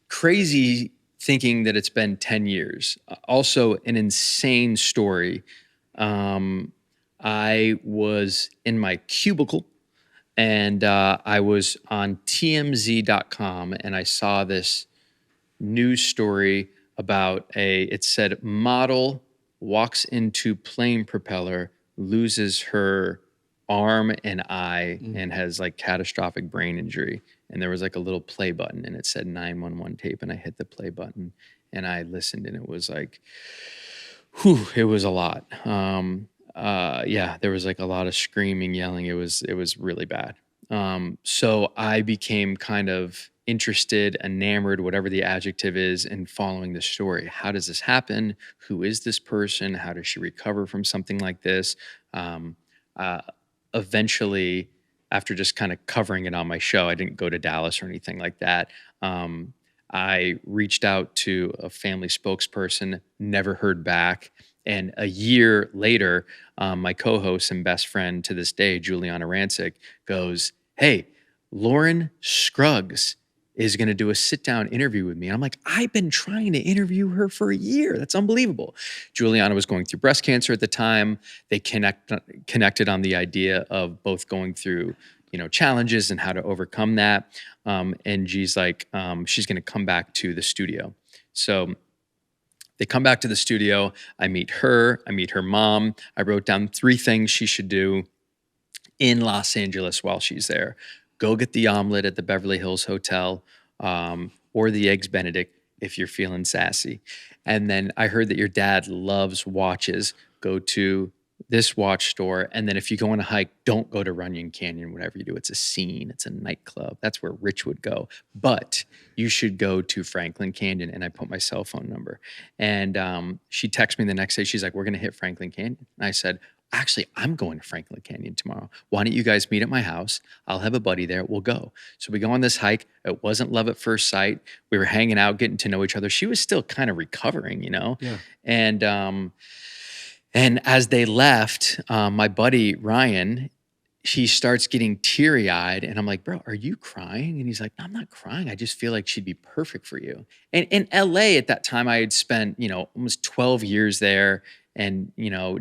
Crazy thinking that it's been 10 years. Also an insane story. I was in my cubicle and I was on TMZ.com and I saw this news story about it said model walks into plane propeller, loses her arm and eye and has like catastrophic brain injury. And there was like a little play button and it said 911 tape, and I hit the play button and I listened, and it was like, whew, it was a lot. There was like a lot of screaming, yelling. It was really bad. So I became kind of interested, enamored, whatever the adjective is, in following the story. How does this happen? Who is this person? How does she recover from something like this? Eventually, after just kind of covering it on my show, I didn't go to Dallas or anything like that. I reached out to a family spokesperson, never heard back. And a year later, my co-host and best friend to this day, Juliana Rancic, goes, "Hey, Lauren Scruggs is going to do a sit-down interview with me." And I'm like, I've been trying to interview her for a year. That's unbelievable. Juliana was going through breast cancer at the time. They connected on the idea of both going through, challenges and how to overcome that. And she's like, she's going to come back to the studio. So they come back to the studio. I meet her. I meet her mom. I wrote down 3 things she should do in Los Angeles while she's there. Go get the omelet at the Beverly Hills Hotel, or the Eggs Benedict if you're feeling sassy. And then I heard that your dad loves watches. Go to this watch store. And then if you go on a hike, don't go to Runyon Canyon, whatever you do. It's a scene. It's a nightclub. That's where Rich would go. But you should go to Franklin Canyon. And I put my cell phone number. And she texted me the next day. She's like, "We're going to hit Franklin Canyon." And I said, "Actually, I'm going to Franklin Canyon tomorrow. Why don't you guys meet at my house? I'll have a buddy there. We'll go." So we go on this hike. It wasn't love at first sight. We were hanging out, getting to know each other. She was still kind of recovering, Yeah. And as they left, my buddy Ryan, he starts getting teary-eyed, and I'm like, "Bro, are you crying?" And he's like, "No, I'm not crying. I just feel like she'd be perfect for you." And in LA at that time, I had spent, almost 12 years there, and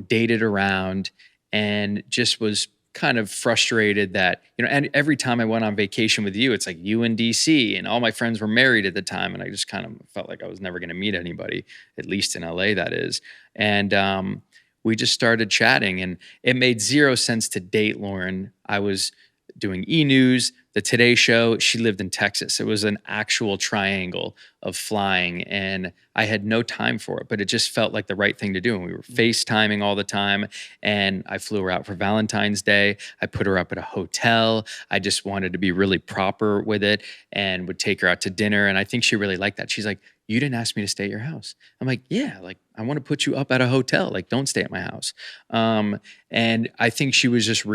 dated around, and just was kind of frustrated that and every time I went on vacation with you, it's like you in DC, and all my friends were married at the time, and I just kind of felt like I was never going to meet anybody, at least in LA, that is. And we just started chatting, and it made 0 sense to date Lauren. I was doing E! News, the Today Show. She lived in Texas. It was an actual triangle of flying, and I had no time for it, but it just felt like the right thing to do. And we were FaceTiming all the time, and I flew her out for Valentine's Day. I put her up at a hotel. I just wanted to be really proper with it, and would take her out to dinner. And I think she really liked that. She's like, "You didn't ask me to stay at your house." I'm like, "Yeah, like I want to put you up at a hotel. Like, don't stay at my house." And I think she was just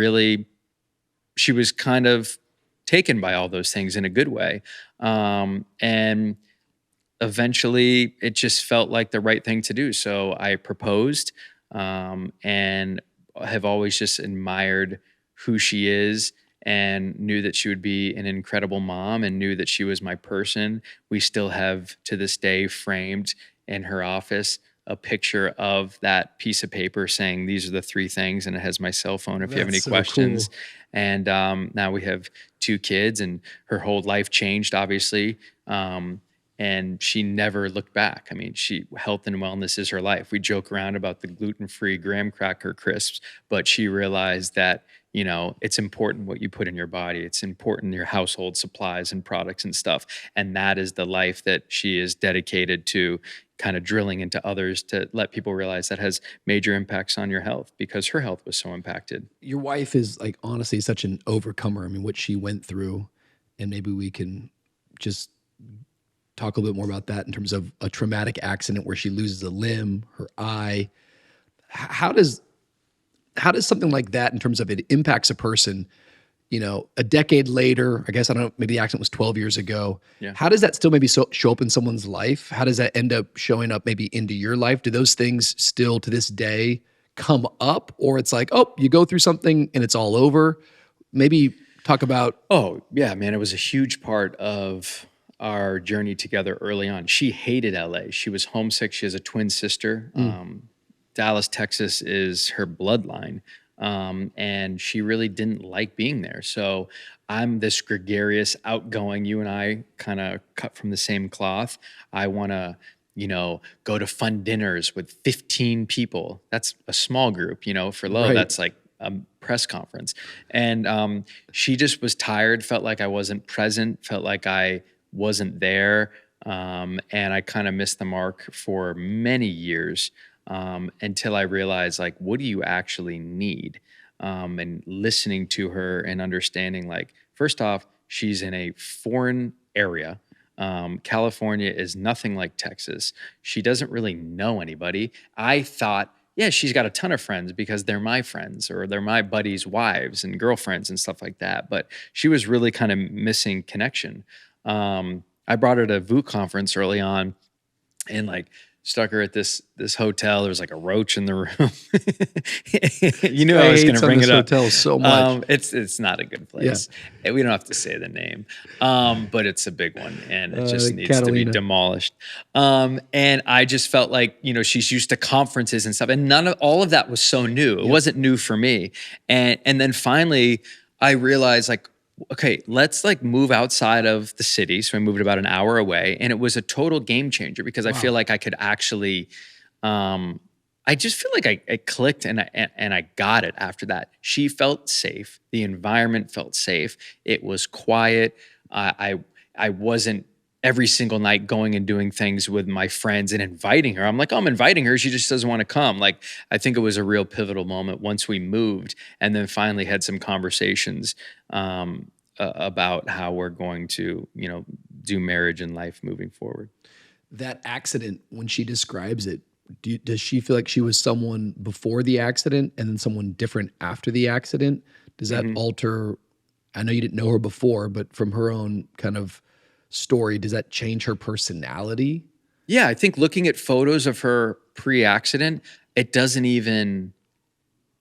she was kind of taken by all those things in a good way. And eventually it just felt like the right thing to do. So I proposed, and have always just admired who she is and knew that she would be an incredible mom and knew that she was my person. We still have to this day framed in her office a picture of that piece of paper saying these are the three things, and it has my cell phone if you have any That's so questions. cool. And now we have 2 kids, and her whole life changed, obviously. And she never looked back. I mean, health and wellness is her life. We joke around about the gluten-free graham cracker crisps, but she realized that, it's important what you put in your body. It's important your household supplies and products and stuff. And that is the life that she is dedicated to, kind of drilling into others to let people realize that has major impacts on your health because her health was so impacted. Your wife is like honestly such an overcomer. I mean, what she went through, and maybe we can just talk a little bit more about that in terms of a traumatic accident where she loses a limb, her eye. How does something like that, in terms of it impacts a person, a decade later? I guess, I don't know, maybe the accident was 12 years ago. Yeah. How does that still maybe show up in someone's life? How does that end up showing up maybe into your life? Do those things still to this day come up, or it's like, oh, you go through something and it's all over? Maybe talk about. Oh, yeah, man. It was a huge part of our journey together early on. She hated LA. She was homesick. She has a twin sister. Dallas, Texas is her bloodline. And she really didn't like being there. So I'm this gregarious, outgoing, you and I kind of cut from the same cloth. I want to, go to fun dinners with 15 people. That's a small group, for Lo, Right. that's like a press conference. And she just was tired, felt like I wasn't present, felt like I wasn't there. And I kind of missed the mark for many years. Until I realized, like, what do you actually need? And listening to her and understanding, like, first off, she's in a foreign area. California is nothing like Texas. She doesn't really know anybody. I thought, yeah, she's got a ton of friends because they're my friends or they're my buddies' wives and girlfriends and stuff like that. But she was really kind of missing connection. I brought her to a VU conference early on and like stuck her at this hotel. There was like a roach in the room. You knew I was going to bring it up. Hotel so much. It's not a good place. And we don't have to say the name, but it's a big one and it just needs to be Catalina. demolished. And I just felt like, she's used to conferences and stuff, and all of that was so new. It wasn't new for me. And then finally I realized, like, okay, let's like move outside of the city. So I moved about an hour away, and it was a total game changer because I feel like I could actually, I just feel like I clicked and I got it after that. She felt safe. The environment felt safe. It was quiet. I wasn't every single night going and doing things with my friends and inviting her. I'm like, oh, I'm inviting her. She just doesn't want to come. Like, I think it was a real pivotal moment once we moved and then finally had some conversations about how we're going to, do marriage and life moving forward. That accident, when she describes it, does she feel like she was someone before the accident and then someone different after the accident? Does that alter? I know you didn't know her before, but from her own kind of story, does that change her personality? Yeah, I think looking at photos of her pre-accident, it doesn't even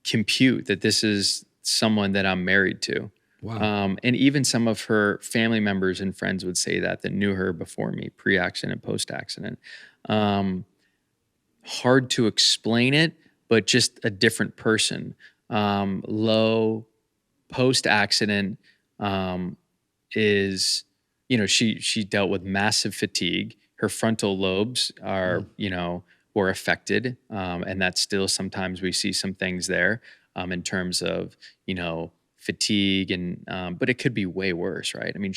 compute that this is someone that I'm married to. Wow. And even some of her family members and friends would say that knew her before me, pre-accident, post-accident. Hard to explain it, but just a different person. Lo, post-accident, is, she dealt with massive fatigue. Her frontal lobes are, were affected. And that's still sometimes we see some things there in terms of, fatigue and, but it could be way worse, right? I mean,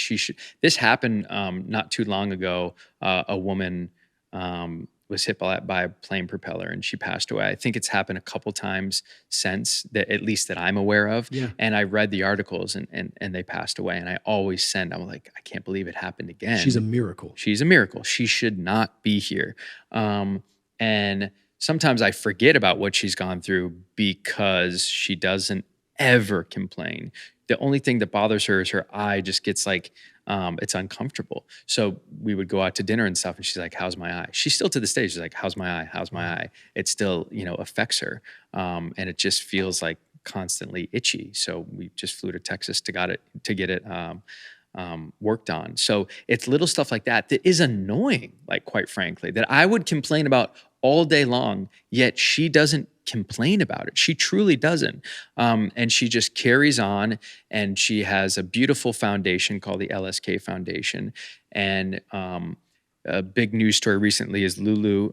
this happened not too long ago. A woman was hit by a plane propeller and she passed away. I think it's happened a couple times since that, at least that I'm aware of. Yeah. And I read the articles and they passed away. And I always I'm like, I can't believe it happened again. She's a miracle. She's a miracle. She should not be here. And sometimes I forget about what she's gone through because she doesn't ever complain. The only thing that bothers her is her eye just gets like, it's uncomfortable. So we would go out to dinner and stuff and she's like, how's my eye? She's still to this day, she's like, how's my eye? How's my eye? It still, affects her. And it just feels like constantly itchy. So we just flew to Texas to get it worked on. So it's little stuff like that that is annoying, like quite frankly, that I would complain about all day long, yet she doesn't complain about it. She truly doesn't. And she just carries on, and she has a beautiful foundation called the LSK Foundation. And a big news story recently is Lulu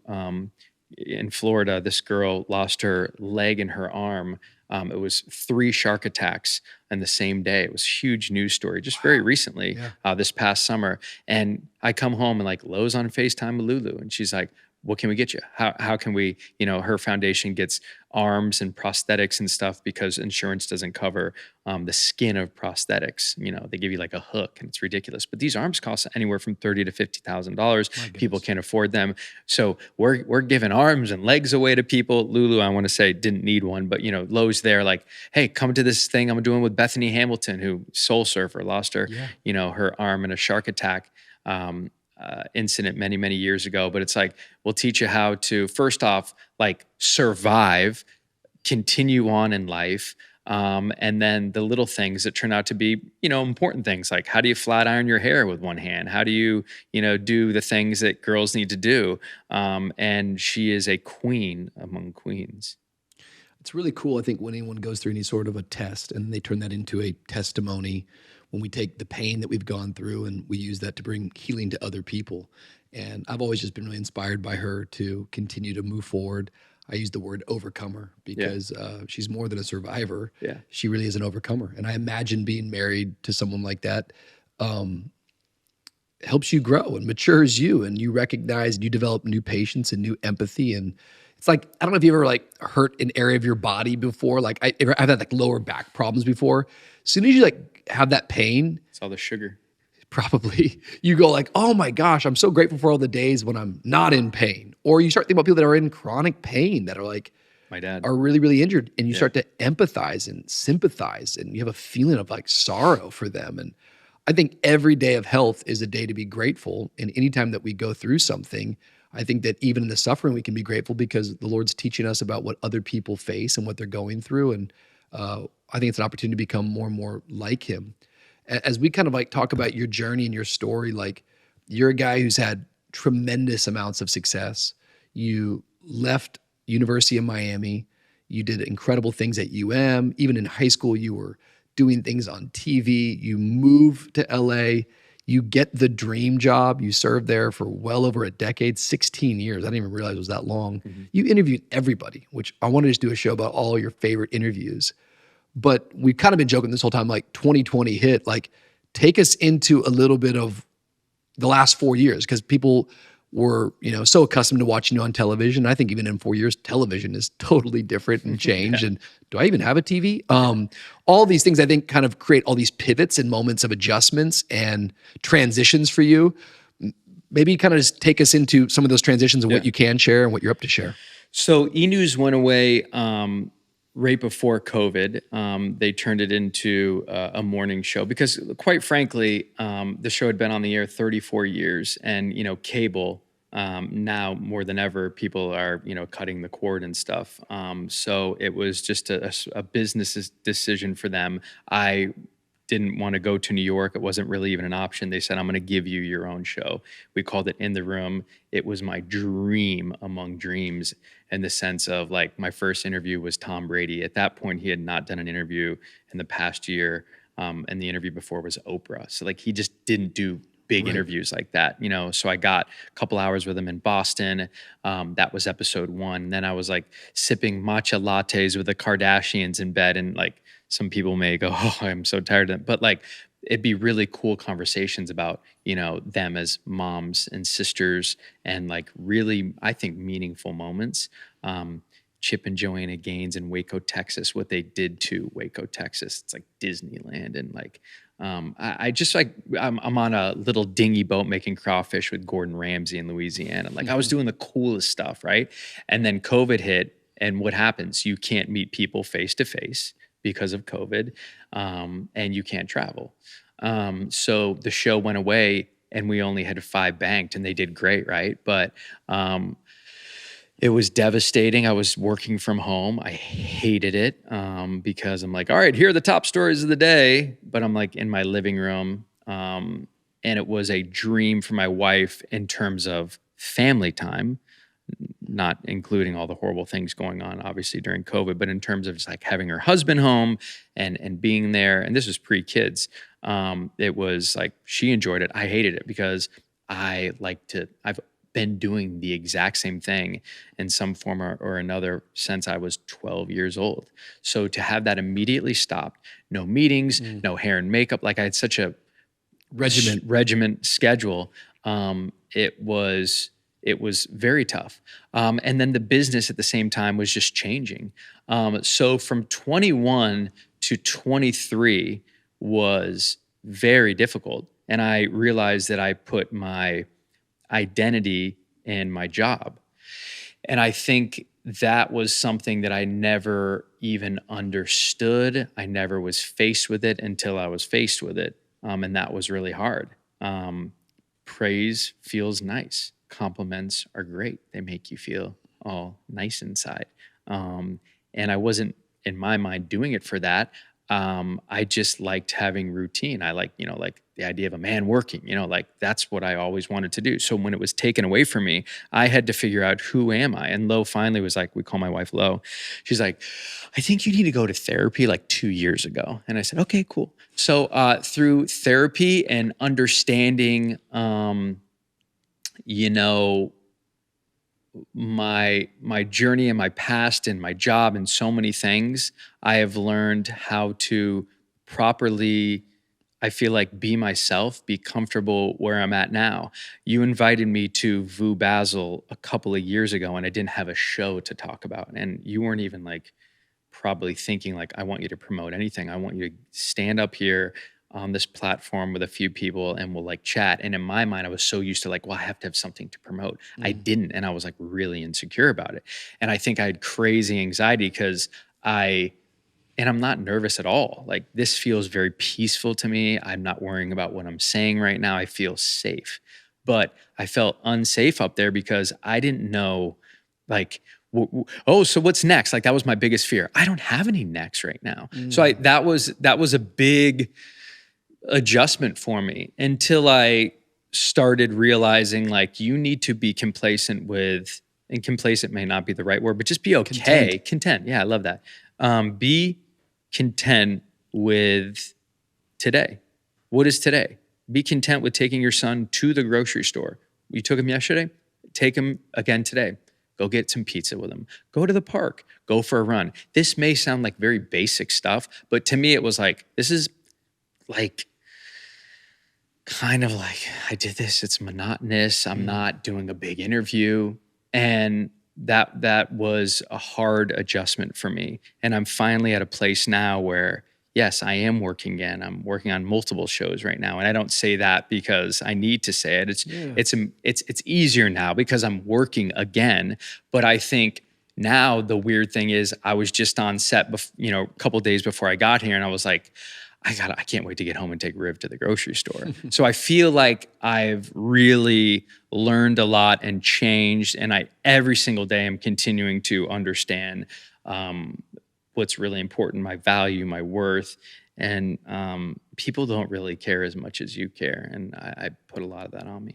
in Florida. This girl lost her leg and her arm. It was 3 shark attacks in the same day. It was a huge news story just very recently, this past summer. And I come home and like Lowe's on FaceTime with Lulu, and she's like, what can we get you? How can we, her foundation gets arms and prosthetics and stuff because insurance doesn't cover the skin of prosthetics. They give you like a hook, and it's ridiculous. But these arms cost anywhere from $30,000 to $50,000. People can't afford them. So we're giving arms and legs away to people. Lulu, I want to say, didn't need one, but Lowe's there like, hey, come to this thing I'm doing with Bethany Hamilton, who soul surfer, lost her, her arm in a shark attack. Incident many, many years ago. But it's like, we'll teach you how to, first off, like survive, continue on in life. And then the little things that turn out to be, important things, like how do you flat iron your hair with one hand? How do you, do the things that girls need to do? And she is a queen among queens. It's really cool. I think when anyone goes through any sort of a test and they turn that into a testimony, when we take the pain that we've gone through and we use that to bring healing to other people. And I've always just been really inspired by her to continue to move forward. I use the word overcomer because she's more than a survivor. Yeah. She really is an overcomer. And I imagine being married to someone like that helps you grow and matures you, and you recognize and you develop new patience and new empathy. And it's like, I don't know if you ever like hurt an area of your body before. Like I've had like lower back problems before. As soon as you like have that pain, It's all the sugar. probably you go like, oh my gosh, I'm so grateful for all the days when I'm not in pain. Or you start thinking about people that are in chronic pain that are like, my dad are really, really injured. And you start to empathize and sympathize, and you have a feeling of like sorrow for them. And I think every day of health is a day to be grateful. And anytime that we go through something, I think that even in the suffering, we can be grateful because the Lord's teaching us about what other people face and what they're going through. And I think it's an opportunity to become more and more like him. As we kind of like talk about your journey and your story, like you're a guy who's had tremendous amounts of success. You left University of Miami. You did incredible things at UM. Even in high school, you were doing things on TV. You moved to LA. You get the dream job. You served there for well over a decade, 16 years. I didn't even realize it was that long. Mm-hmm. You interviewed everybody, which I wanted to just do a show about all your favorite interviews. But we've kind of been joking this whole time, like 2020 hit, like take us into a little bit of the last 4 years, because people were, so accustomed to watching you on television. I think even in 4 years, television is totally different and changed. And do I even have a TV? All these things I think kind of create all these pivots and moments of adjustments and transitions for you. Maybe kind of just take us into some of those transitions and what you can share and what you're up to share. So E! News went away right before COVID. They turned it into a morning show because, quite frankly, the show had been on the air 34 years, and cable now more than ever, people are cutting the cord and stuff. So it was just a business decision for them. I didn't want to go to New York. It wasn't really even an option. They said, I'm going to give you your own show. We called it In the Room. It was my dream among dreams, in the sense of like my first interview was Tom Brady. At that point, he had not done an interview in the past year. And the interview before was Oprah. So like he just didn't do big interviews like that, So I got a couple hours with him in Boston. That was episode 1. Then I was like sipping matcha lattes with the Kardashians in bed, and like some people may go, oh, I'm so tired of them. But like, it'd be really cool conversations about, them as moms and sisters, and like really, I think, meaningful moments. Chip and Joanna Gaines in Waco, Texas, what they did to Waco, Texas. It's like Disneyland. And like, I just like, I'm on a little dinghy boat making crawfish with Gordon Ramsay in Louisiana. Like I was doing the coolest stuff, right? And then COVID hit, and what happens? You can't meet people face to face because of COVID, and you can't travel. So the show went away, and we only had 5 banked, and they did great, right? But It was devastating. I was working from home. I hated it because I'm like, all right, here are the top stories of the day. But I'm like in my living room. And it was a dream for my wife in terms of family time, not including all the horrible things going on, obviously, during COVID, but in terms of just like having her husband home and being there. And this was pre-kids. It was like she enjoyed it. I hated it because I've been doing the exact same thing in some form or another since I was 12 years old. So to have that immediately stopped, no meetings, no hair and makeup, like I had such a regiment schedule. It was very tough. And then the business at the same time was just changing. So from 21 to 23 was very difficult. And I realized that I put my identity in my job. And I think that was something that I never even understood. I never was faced with it until I was faced with it. And that was really hard. Praise feels nice. Compliments are great. They make you feel all nice inside. And I wasn't, in my mind, doing it for that. I just liked having routine. I like the idea of a man working, like that's what I always wanted to do. So when it was taken away from me, I had to figure out, who am I? And Lo finally was like, we call my wife Lo. She's like, I think you need to go to therapy like 2 years ago. And I said, okay, cool. So through therapy and understanding, my journey and my past and my job and so many things, I have learned how to properly, I feel like, be myself, be comfortable where I'm at now. You invited me to VU Basel a couple of years ago and I didn't have a show to talk about. And you weren't even like probably thinking like, I want you to promote anything. I want you to stand up here on this platform with a few people and we'll like chat. And in my mind, I was so used to like, well, I have to have something to promote. I didn't. And I was like really insecure about it. And I think I had crazy anxiety because I'm not nervous at all. Like this feels very peaceful to me. I'm not worrying about what I'm saying right now. I feel safe, but I felt unsafe up there because I didn't know like, so what's next? Like that was my biggest fear. I don't have any next right now. So that was a big adjustment for me until I started realizing like you need to be complacent with, and complacent may not be the right word, but just be okay. Content. Yeah, I love that. Be content with today. What is today? Be content with taking your son to the grocery store. You took him yesterday, take him again today. Go get some pizza with him. Go to the park. Go for a run. This may sound like very basic stuff, but to me it was like, this is like, kind of like, I did this, it's monotonous. I'm not doing a big interview. And that was a hard adjustment for me. And I'm finally at a place now where, yes, I am working again. I'm working on multiple shows right now. And I don't say that because I need to say it. It's easier now because I'm working again. But I think now the weird thing is I was just on set, a couple of days before I got here. And I was like, I can't wait to get home and take Riv to the grocery store. So I feel like I've really learned a lot and changed. And every single day I'm continuing to understand what's really important, my value, my worth. And people don't really care as much as you care. And I put a lot of that on me.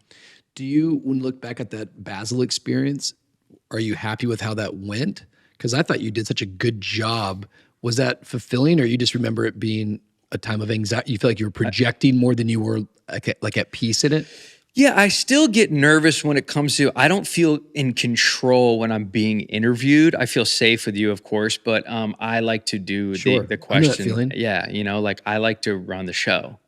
Do you, when you look back at that Basel experience, are you happy with how that went? Because I thought you did such a good job. Was that fulfilling, or you just remember it being a time of anxiety? You feel like you were projecting more than you were like at peace in it? Yeah, I still get nervous when it comes to, I don't feel in control when I'm being interviewed. I feel safe with you, of course, but I like to do the question. I know that feeling. Yeah, like I like to run the show.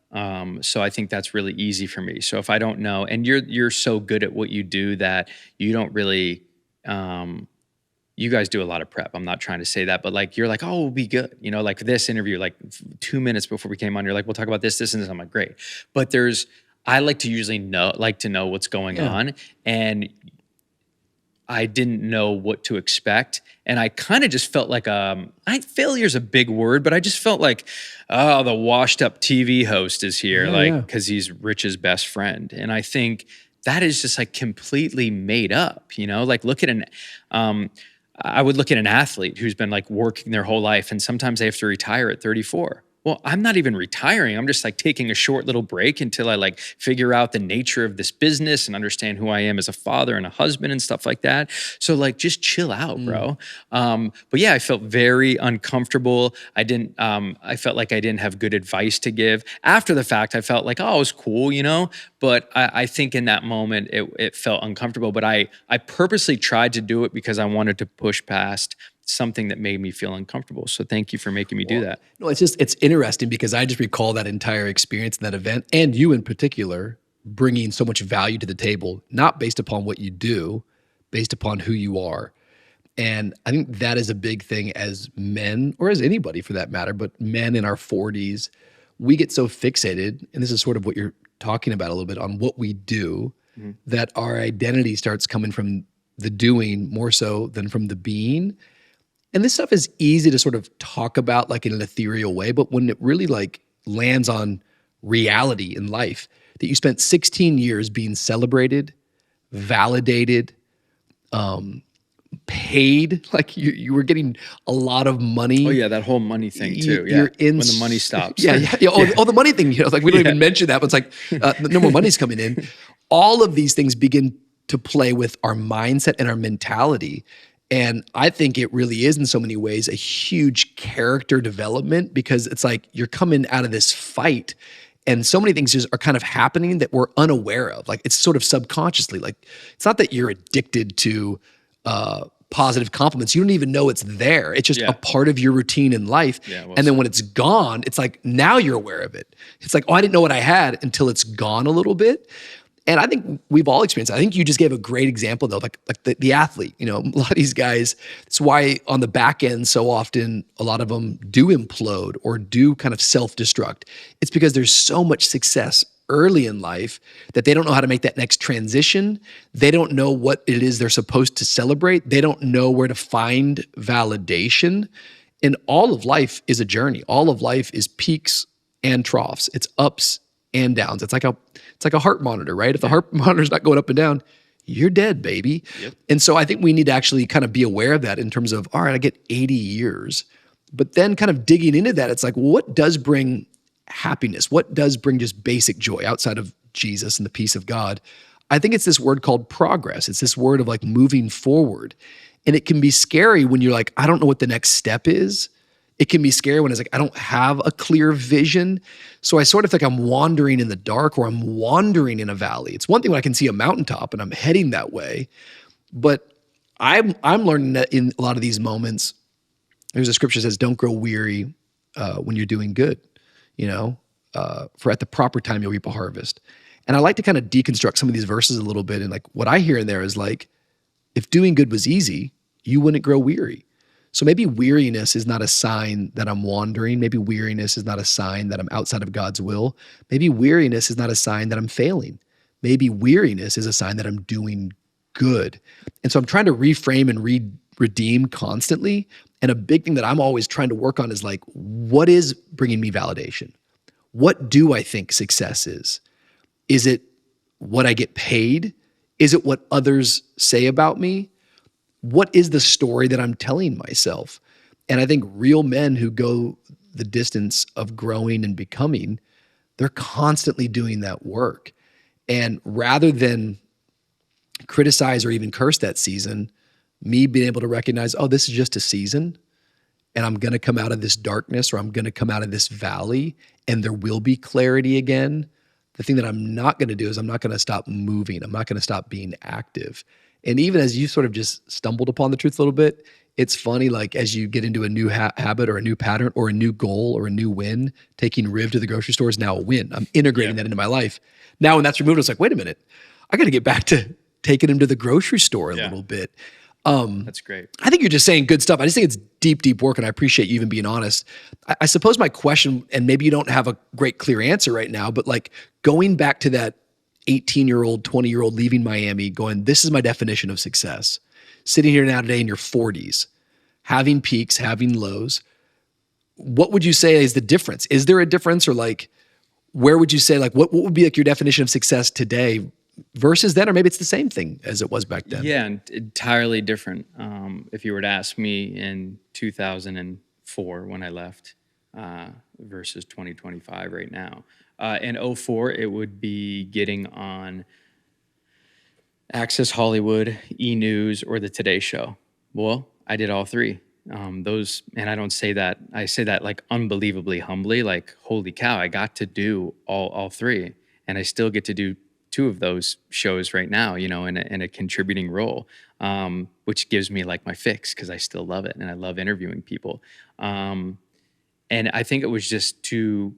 So I think that's really easy for me. So if I don't know, and you're so good at what you do that you don't really, you guys do a lot of prep. I'm not trying to say that, but like, you're like, oh, we'll be good. Like this interview, like 2 minutes before we came on, you're like, we'll talk about this, and this. I'm like, great. But I like to usually know what's going on. And I didn't know what to expect. And I kind of just felt like, failure's a big word, but I just felt like, the washed up TV host is here, cause he's Rich's best friend. And I think that is just like completely made up, like look at I would look at an athlete who's been like working their whole life and sometimes they have to retire at 34. Well, I'm not even retiring. I'm just like taking a short little break until I like figure out the nature of this business and understand who I am as a father and a husband and stuff like that. So like, just chill out, bro. But yeah, I felt very uncomfortable. I felt like I didn't have good advice to give. After the fact, I felt like, oh, it was cool, but I think in that moment it felt uncomfortable, but I purposely tried to do it because I wanted to push past something that made me feel uncomfortable. So thank you for making me do that. No, it's interesting because I just recall that entire experience in that event, and you in particular bringing so much value to the table, not based upon what you do, based upon who you are. And I think that is a big thing as men, or as anybody for that matter, but men in our 40s, we get so fixated, and this is sort of what you're talking about a little bit, on what we do, that our identity starts coming from the doing more so than from the being. And this stuff is easy to sort of talk about like in an ethereal way, but when it really like lands on reality in life, that you spent 16 years being celebrated, validated, paid, like you were getting a lot of money. Oh yeah, that whole money thing too. Yeah, when the money stops. Yeah. Oh, the money thing. Like we don't even mention that, but it's like no more money's coming in. All of these things begin to play with our mindset and our mentality. And I think it really is in so many ways a huge character development, because it's like you're coming out of this fight and so many things just are kind of happening that we're unaware of. Like it's sort of subconsciously, like it's not that you're addicted to positive compliments. You don't even know it's there. It's just a part of your routine in life. And then when it's gone, it's like now you're aware of it. It's like, oh, I didn't know what I had until it's gone a little bit. And I think we've all experienced it. I think you just gave a great example though, like the athlete, a lot of these guys, it's why on the back end, so often a lot of them do implode or do kind of self-destruct. It's because there's so much success early in life that they don't know how to make that next transition. They don't know what it is they're supposed to celebrate. They don't know where to find validation. And all of life is a journey. All of life is peaks and troughs. It's ups and downs. It's like a heart monitor, right? If the heart monitor's not going up and down, you're dead, baby. Yep. And so I think we need to actually kind of be aware of that in terms of, all right, I get 80 years. But then kind of digging into that, it's like, well, what does bring happiness? What does bring just basic joy outside of Jesus and the peace of God? I think it's this word called progress. It's this word of like moving forward. And it can be scary when you're like, I don't know what the next step is. It can be scary when it's like, I don't have a clear vision. So I sort of think I'm wandering in the dark, or I'm wandering in a valley. It's one thing when I can see a mountaintop and I'm heading that way. But I'm learning that in a lot of these moments, there's a scripture that says, don't grow weary when you're doing good, for at the proper time you'll reap a harvest. And I like to kind of deconstruct some of these verses a little bit. And like what I hear in there is like, if doing good was easy, you wouldn't grow weary. So maybe weariness is not a sign that I'm wandering. Maybe weariness is not a sign that I'm outside of God's will. Maybe weariness is not a sign that I'm failing. Maybe weariness is a sign that I'm doing good. And so I'm trying to reframe and redeem constantly. And a big thing that I'm always trying to work on is like, what is bringing me validation? What do I think success is? Is it what I get paid? Is it what others say about me? What is the story that I'm telling myself? And I think real men who go the distance of growing and becoming, they're constantly doing that work. And rather than criticize or even curse that season, me being able to recognize, oh, this is just a season, and I'm going to come out of this darkness, or I'm going to come out of this valley, and there will be clarity again. The thing that I'm not going to do is I'm not going to stop moving. I'm not going to stop being active. And even as you sort of just stumbled upon the truth a little bit, it's funny, like as you get into a new habit or a new pattern or a new goal or a new win, taking Riv to the grocery store is now a win. I'm integrating that into my life. Now when that's removed, it's like, wait a minute, I got to get back to taking him to the grocery store a little bit. That's great. I think you're just saying good stuff. I just think it's deep, deep work, and I appreciate you even being honest. I suppose my question, and maybe you don't have a great clear answer right now, but like going back to that 18-year-old, 20-year-old leaving Miami going, this is my definition of success. Sitting here now today in your 40s, having peaks, having lows. What would you say is the difference? Is there a difference, or like, where would you say, like, what would be like your definition of success today versus then, or maybe it's the same thing as it was back then. Yeah, and entirely different. If you were to ask me in 2004 when I left versus 2025 right now. In '04, it would be getting on Access Hollywood, E! News, or the Today Show. Well, I did all three. Those, and I don't say that, I say that like unbelievably humbly, like, holy cow, I got to do all three. And I still get to do two of those shows right now, you know, in a contributing role, which gives me like my fix because I still love it and I love interviewing people. And I think it was just to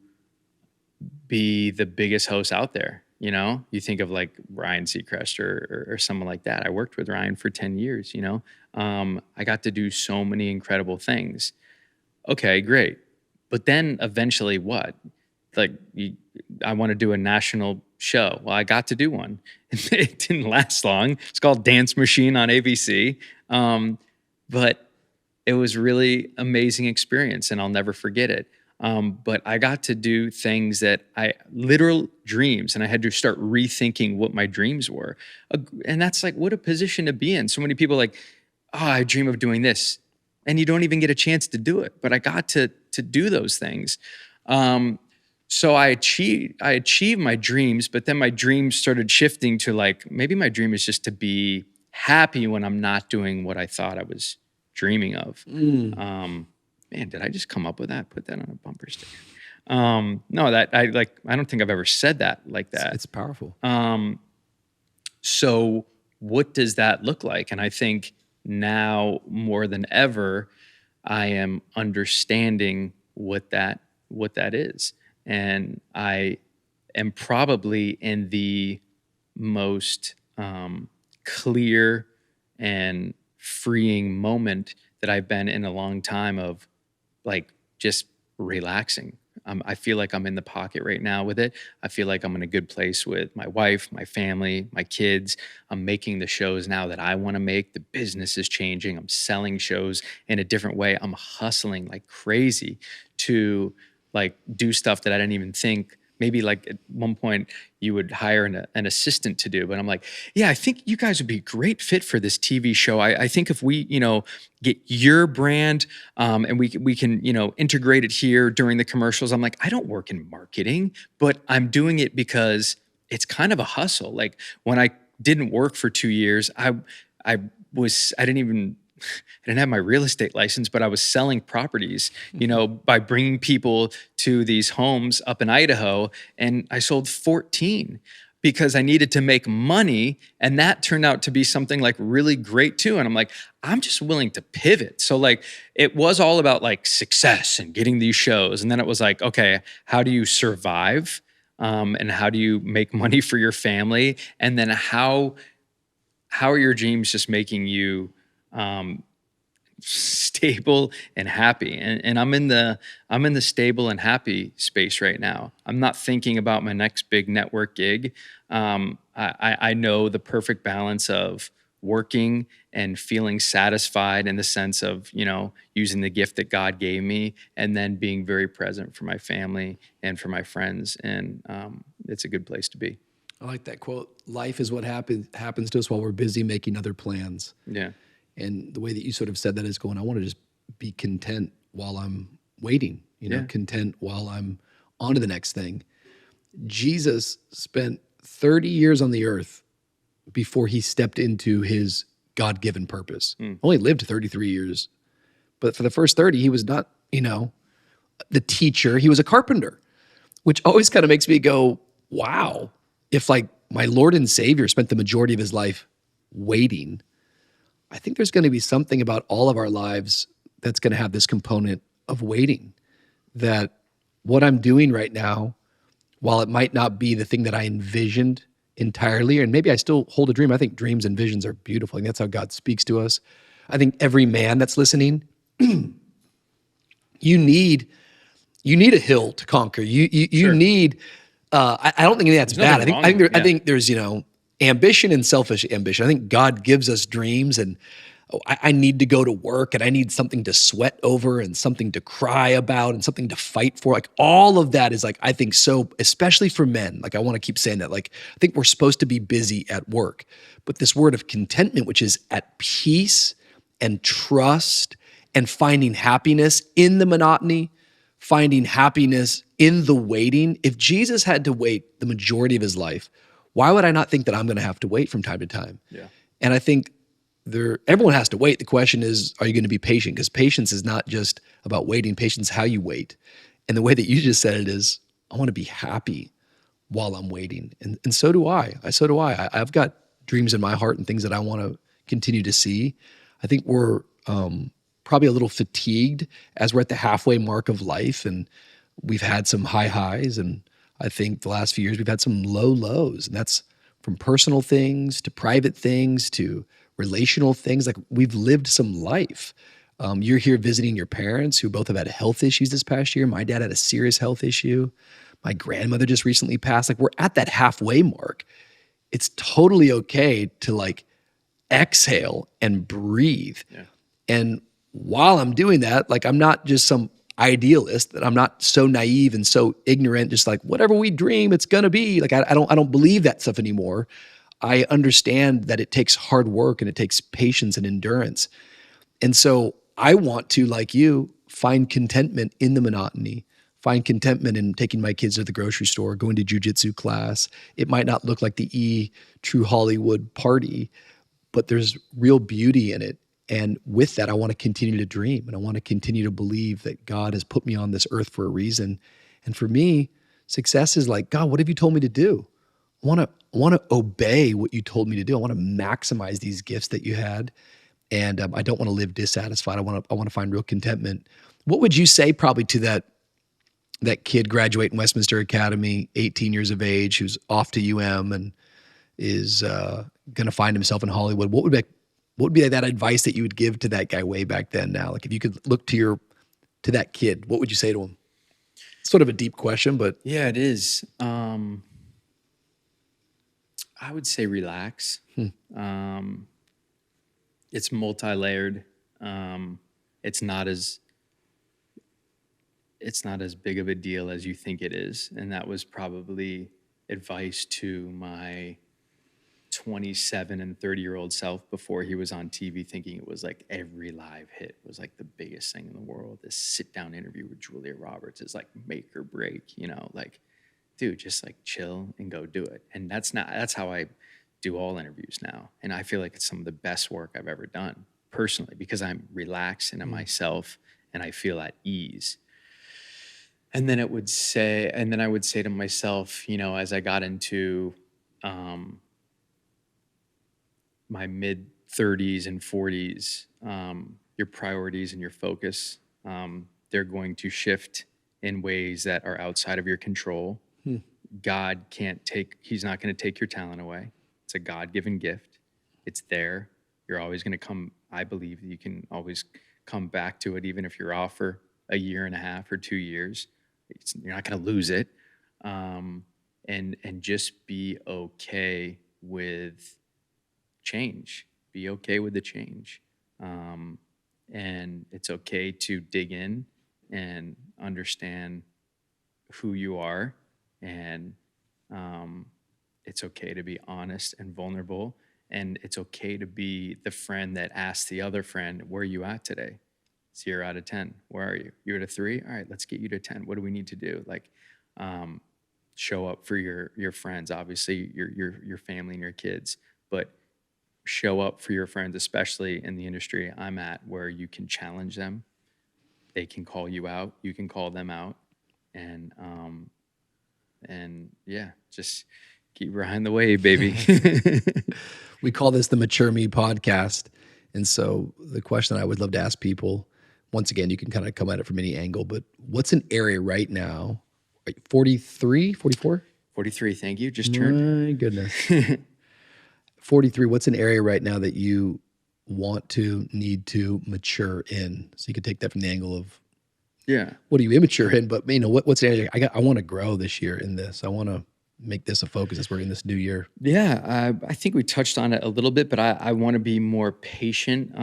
be the biggest host out there. You know, you think of like Ryan Seacrest or someone like that. I worked with Ryan for 10 years, you know. I got to do so many incredible things. Okay, great. But then eventually what? Like, I want to do a national show. Well, I got to do one. It didn't last long. It's called Dance Machine on ABC. But it was really amazing experience and I'll never forget it. But I got to do things that literal dreams, and I had to start rethinking what my dreams were. And that's like, what a position to be in. So many people are like, oh, I dream of doing this. And you don't even get a chance to do it. But I got to do those things. So I achieved my dreams, but then my dreams started shifting to like, maybe my dream is just to be happy when I'm not doing what I thought I was dreaming of. Man, did I just come up with that? Put that on a bumper sticker. No, that I don't think I've ever said that like that. It's powerful. So what does that look like? And I think now more than ever, I am understanding what that is. And I am probably in the most clear and freeing moment that I've been in a long time of like just relaxing. I feel like I'm in the pocket right now with it. I feel like I'm in a good place with my wife, my family, my kids. I'm making the shows now that I want to make. The business is changing. I'm selling shows in a different way. I'm hustling like crazy to like do stuff that I didn't even think. Maybe like at one point you would hire an assistant to do, but I'm like, yeah, I think you guys would be a great fit for this TV show. I think if we, you know, get your brand and we can, you know, integrate it here during the commercials. I'm like, I don't work in marketing, but I'm doing it because it's kind of a hustle. Like when I didn't work for 2 years, I didn't have my real estate license, but I was selling properties, you know, by bringing people to these homes up in Idaho. And I sold 14 because I needed to make money. And that turned out to be something like really great too. And I'm like, I'm just willing to pivot. So like, it was all about like success and getting these shows. And then it was like, okay, how do you survive? And how do you make money for your family? And then how are your dreams just making you stable and happy, and I'm in the stable and happy space right now. I'm not thinking about my next big network gig. I know the perfect balance of working and feeling satisfied in the sense of, you know, using the gift that God gave me, and then being very present for my family and for my friends. And it's a good place to be. I like that quote. Life is what happens to us while we're busy making other plans. Yeah. And the way that you sort of said that is going, I want to just be content while I'm waiting, you know, content while I'm on to the next thing. Jesus spent 30 years on the earth before he stepped into his God-given purpose. Only lived 33 years. But for the first 30, he was not, you know, the teacher. He was a carpenter, which always kind of makes me go, wow, if like my Lord and Savior spent the majority of his life waiting, I think there's going to be something about all of our lives that's going to have this component of waiting, that what I'm doing right now, while it might not be the thing that I envisioned entirely, and maybe I still hold a dream. I think dreams and visions are beautiful. I think that's how God speaks to us. I think every man that's listening, you need a hill to conquer. You need, I don't think that's bad. I think there's, you know, ambition and selfish ambition. I think God gives us dreams, and I need to go to work and I need something to sweat over and something to cry about and something to fight for. Like all of that is like, I think so, especially for men. Like I want to keep saying that. Like I think we're supposed to be busy at work, but this word of contentment, which is at peace and trust and finding happiness in the monotony, finding happiness in the waiting. If Jesus had to wait the majority of his life, why would I not think that I'm going to have to wait from time to time? Yeah. And I think everyone has to wait. The question is, are you going to be patient? Because patience is not just about waiting. Patience is how you wait. And the way that you just said it is, I want to be happy while I'm waiting. And so do I. So do I. I've got dreams in my heart and things that I want to continue to see. I think we're probably a little fatigued as we're at the halfway mark of life. And we've had some high highs. And I think the last few years we've had some low lows. And that's from personal things to private things to relational things. Like we've lived some life. You're here visiting your parents who both have had health issues this past year. My dad had a serious health issue. My grandmother just recently passed. Like we're at that halfway mark. It's totally okay to like exhale and breathe. Yeah. And while I'm doing that, like I'm not just some idealist, that I'm not so naive and so ignorant, just like whatever we dream, it's gonna be. Like I don't believe that stuff anymore. I understand that it takes hard work and it takes patience and endurance. And so I want to, like you, find contentment in the monotony, find contentment in taking my kids to the grocery store, going to jujitsu class. It might not look like the True Hollywood party, but there's real beauty in it. And with that, I want to continue to dream and I want to continue to believe that God has put me on this earth for a reason. And for me, success is like, God, what have you told me to do? I want to obey what you told me to do. I want to maximize these gifts that you had. And I don't want to live dissatisfied. I want to find real contentment. What would you say probably to that kid graduating Westminster Academy, 18 years of age, who's off to UM and is going to find himself in Hollywood? What would be that advice that you would give to that guy way back then now? Like if you could look to that kid, what would you say to him? It's sort of a deep question, but. Yeah, it is. I would say relax. It's multi-layered. It's not as big of a deal as you think it is. And that was probably advice to my 27 and 30-year-old self before he was on TV, thinking it was like every live hit was like the biggest thing in the world. This sit-down interview with Julia Roberts is like make or break, like, dude, just like chill and go do it. And that's how I do all interviews now. And I feel like it's some of the best work I've ever done personally, because I'm relaxed and I'm myself and I feel at ease. And then I would say to myself, as I got into my mid 30s and 40s, your priorities and your focus, they're going to shift in ways that are outside of your control. God he's not going to take your talent away. It's a God-given gift. It's there. You're always going to come. I believe you can always come back to it, even if you're off for a year and a half or 2 years. You're not going to lose it. And just be okay with change. Be okay with the change. And it's okay to dig in and understand who you are. And it's okay to be honest and vulnerable. And it's okay to be the friend that asks the other friend, where are you at today? 0 out of 10. Where are you? You're at a 3? All right, let's get you to 10. What do we need to do? Like, show up for your friends, obviously your family and your kids, but show up for your friends, especially in the industry I'm at, where you can challenge them. They can call you out. You can call them out. And yeah, just keep riding the wave, baby. We call this the Mature Me podcast. And so the question I would love to ask people, once again, you can kind of come at it from any angle, but what's an area right now? 43, 44? 43, thank you. Just turned. My goodness. 43, what's an area right now that you need to mature in? So you could take that from the angle of, yeah, what are you immature in? But what's an area I want to grow this year in this? I want make this a focus as we're in this new year? Yeah, I think we touched on it a little bit, but I want to be more patient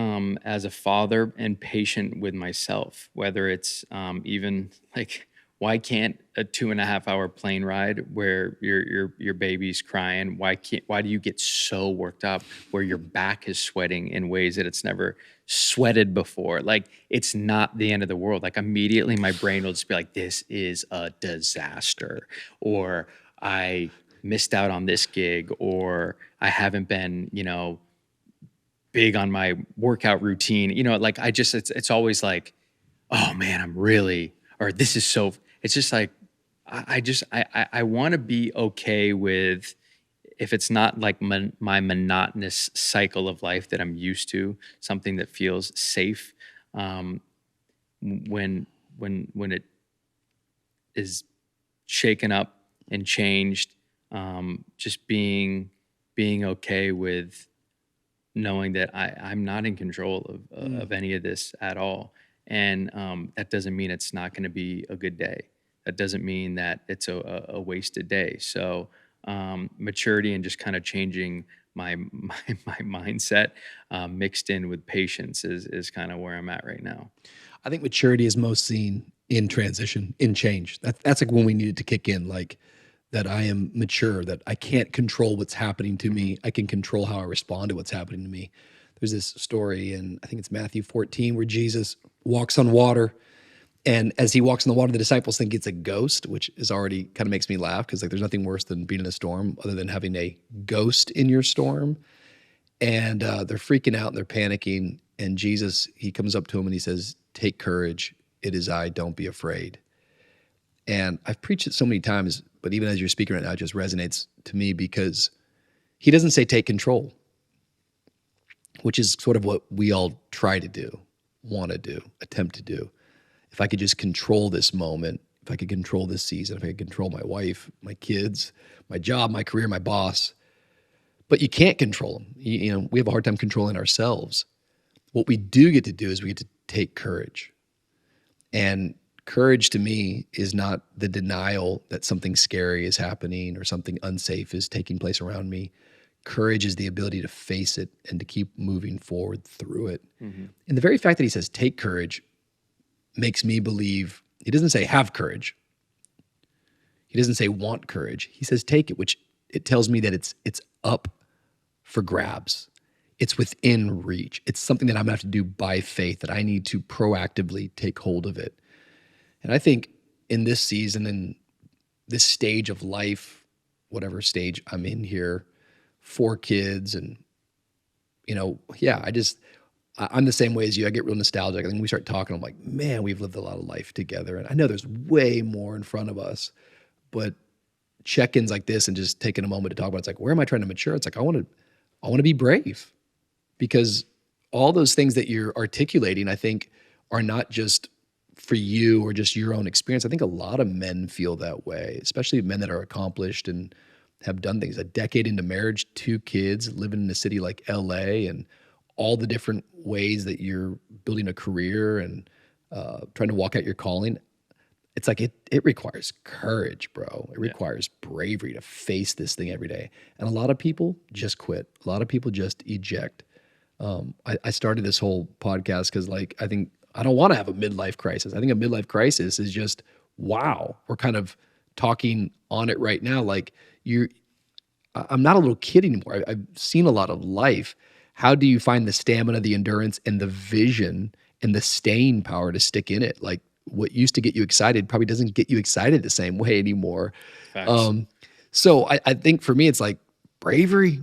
as a father and patient with myself. Whether it's even like, why can't a 2.5 hour plane ride where your baby's crying? Why do you get so worked up where your back is sweating in ways that it's never sweated before? Like, it's not the end of the world. Like, immediately my brain will just be like, this is a disaster, or I missed out on this gig, or I haven't been, big on my workout routine. Like, it's always like, oh man, or this is so, it's just like, I want to be okay with, if it's not like my monotonous cycle of life that I'm used to, something that feels safe, when it is shaken up and changed, just being okay with knowing that I'm not in control of any of this at all. And that doesn't mean it's not going to be a good day. That doesn't mean that it's a wasted day. So maturity and just kind of changing my mindset mixed in with patience is kind of where I'm at right now. I think maturity is most seen in transition, in change. That's like when we need it to kick in, like that I am mature, that I can't control what's happening to me. I can control how I respond to what's happening to me. There's this story in, I think it's Matthew 14, where Jesus walks on water. And as he walks on the water, the disciples think it's a ghost, which is already kind of makes me laugh, because like there's nothing worse than being in a storm other than having a ghost in your storm. And they're freaking out and they're panicking. And Jesus, he comes up to him and he says, "Take courage. It is I. Don't be afraid." And I've preached it so many times, but even as you're speaking right now, it just resonates to me, because he doesn't say take control, which is sort of what we all try to do, want to do, attempt to do. If I could just control this moment, if I could control this season, if I could control my wife, my kids, my job, my career, my boss. But you can't control them. We have a hard time controlling ourselves. What we do get to do is we get to take courage. And courage to me is not the denial that something scary is happening or something unsafe is taking place around me. Courage is the ability to face it and to keep moving forward through it. Mm-hmm. And the very fact that he says take courage makes me believe, he doesn't say have courage. He doesn't say want courage. He says take it, which it tells me that it's up for grabs. It's within reach. It's something that I'm gonna have to do by faith, that I need to proactively take hold of it. And I think in this season and this stage of life, whatever stage I'm in here, 4 kids, and I'm the same way as you. I get real nostalgic. I think when we start talking, I'm like, man, we've lived a lot of life together. And I know there's way more in front of us, but check-ins like this and just taking a moment to talk about, it's like, where am I trying to mature? It's like, I want to be brave, because all those things that you're articulating, I think, are not just for you or just your own experience. I think a lot of men feel that way, especially men that are accomplished and have done things. A decade into marriage, 2 kids, living in a city like LA, and all the different ways that you're building a career and trying to walk out your calling. It's like it requires courage, bro. It requires bravery to face this thing every day. And a lot of people just quit. A lot of people just eject. I started this whole podcast because I don't want to have a midlife crisis. I think a midlife crisis is just, wow, we're kind of talking on it right now. Like I'm not a little kid anymore. I've seen a lot of life. How do you find the stamina, the endurance, and the vision and the staying power to stick in it? Like, what used to get you excited probably doesn't get you excited the same way anymore. So I think for me, it's like bravery,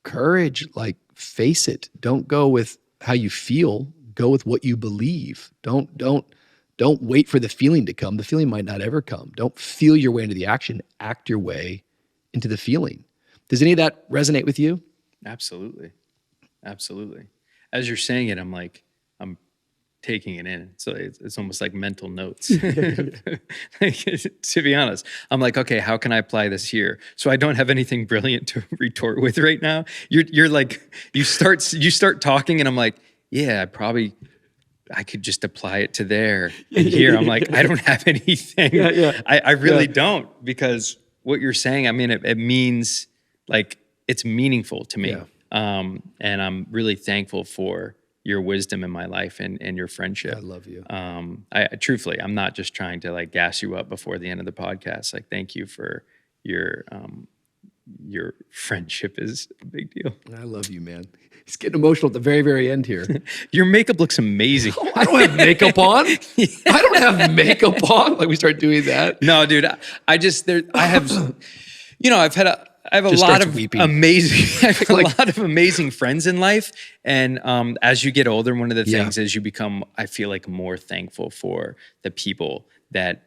courage, like face it. Don't go with how you feel. Go with what you believe. Don't wait for the feeling to come. The feeling might not ever come. Don't feel your way into the action. Act your way into the feeling. Does any of that resonate with you? Absolutely. As you're saying it, I'm taking it in. So it's almost like mental notes. To be honest, I'm like, okay, how can I apply this here? So I don't have anything brilliant to retort with right now. You're like, you start talking, and I'm like, yeah, I could just apply it to there and here. I'm like, I don't have anything. I really don't, because what you're saying, I mean, it means like it's meaningful to me. Yeah. And I'm really thankful for your wisdom in my life and your friendship. I love you. I truthfully, I'm not just trying to like gas you up before the end of the podcast. Like, thank you for your friendship is a big deal. I love you, man. He's getting emotional at the very, very end here. Your makeup looks amazing. I don't have makeup on. I don't have makeup on. Like we start doing that. No, dude, I have, I have a Just lot starts of weeping. amazing, I have a lot of amazing friends in life. And as you get older, one of the Yeah. things is you become, I feel like, more thankful for the people that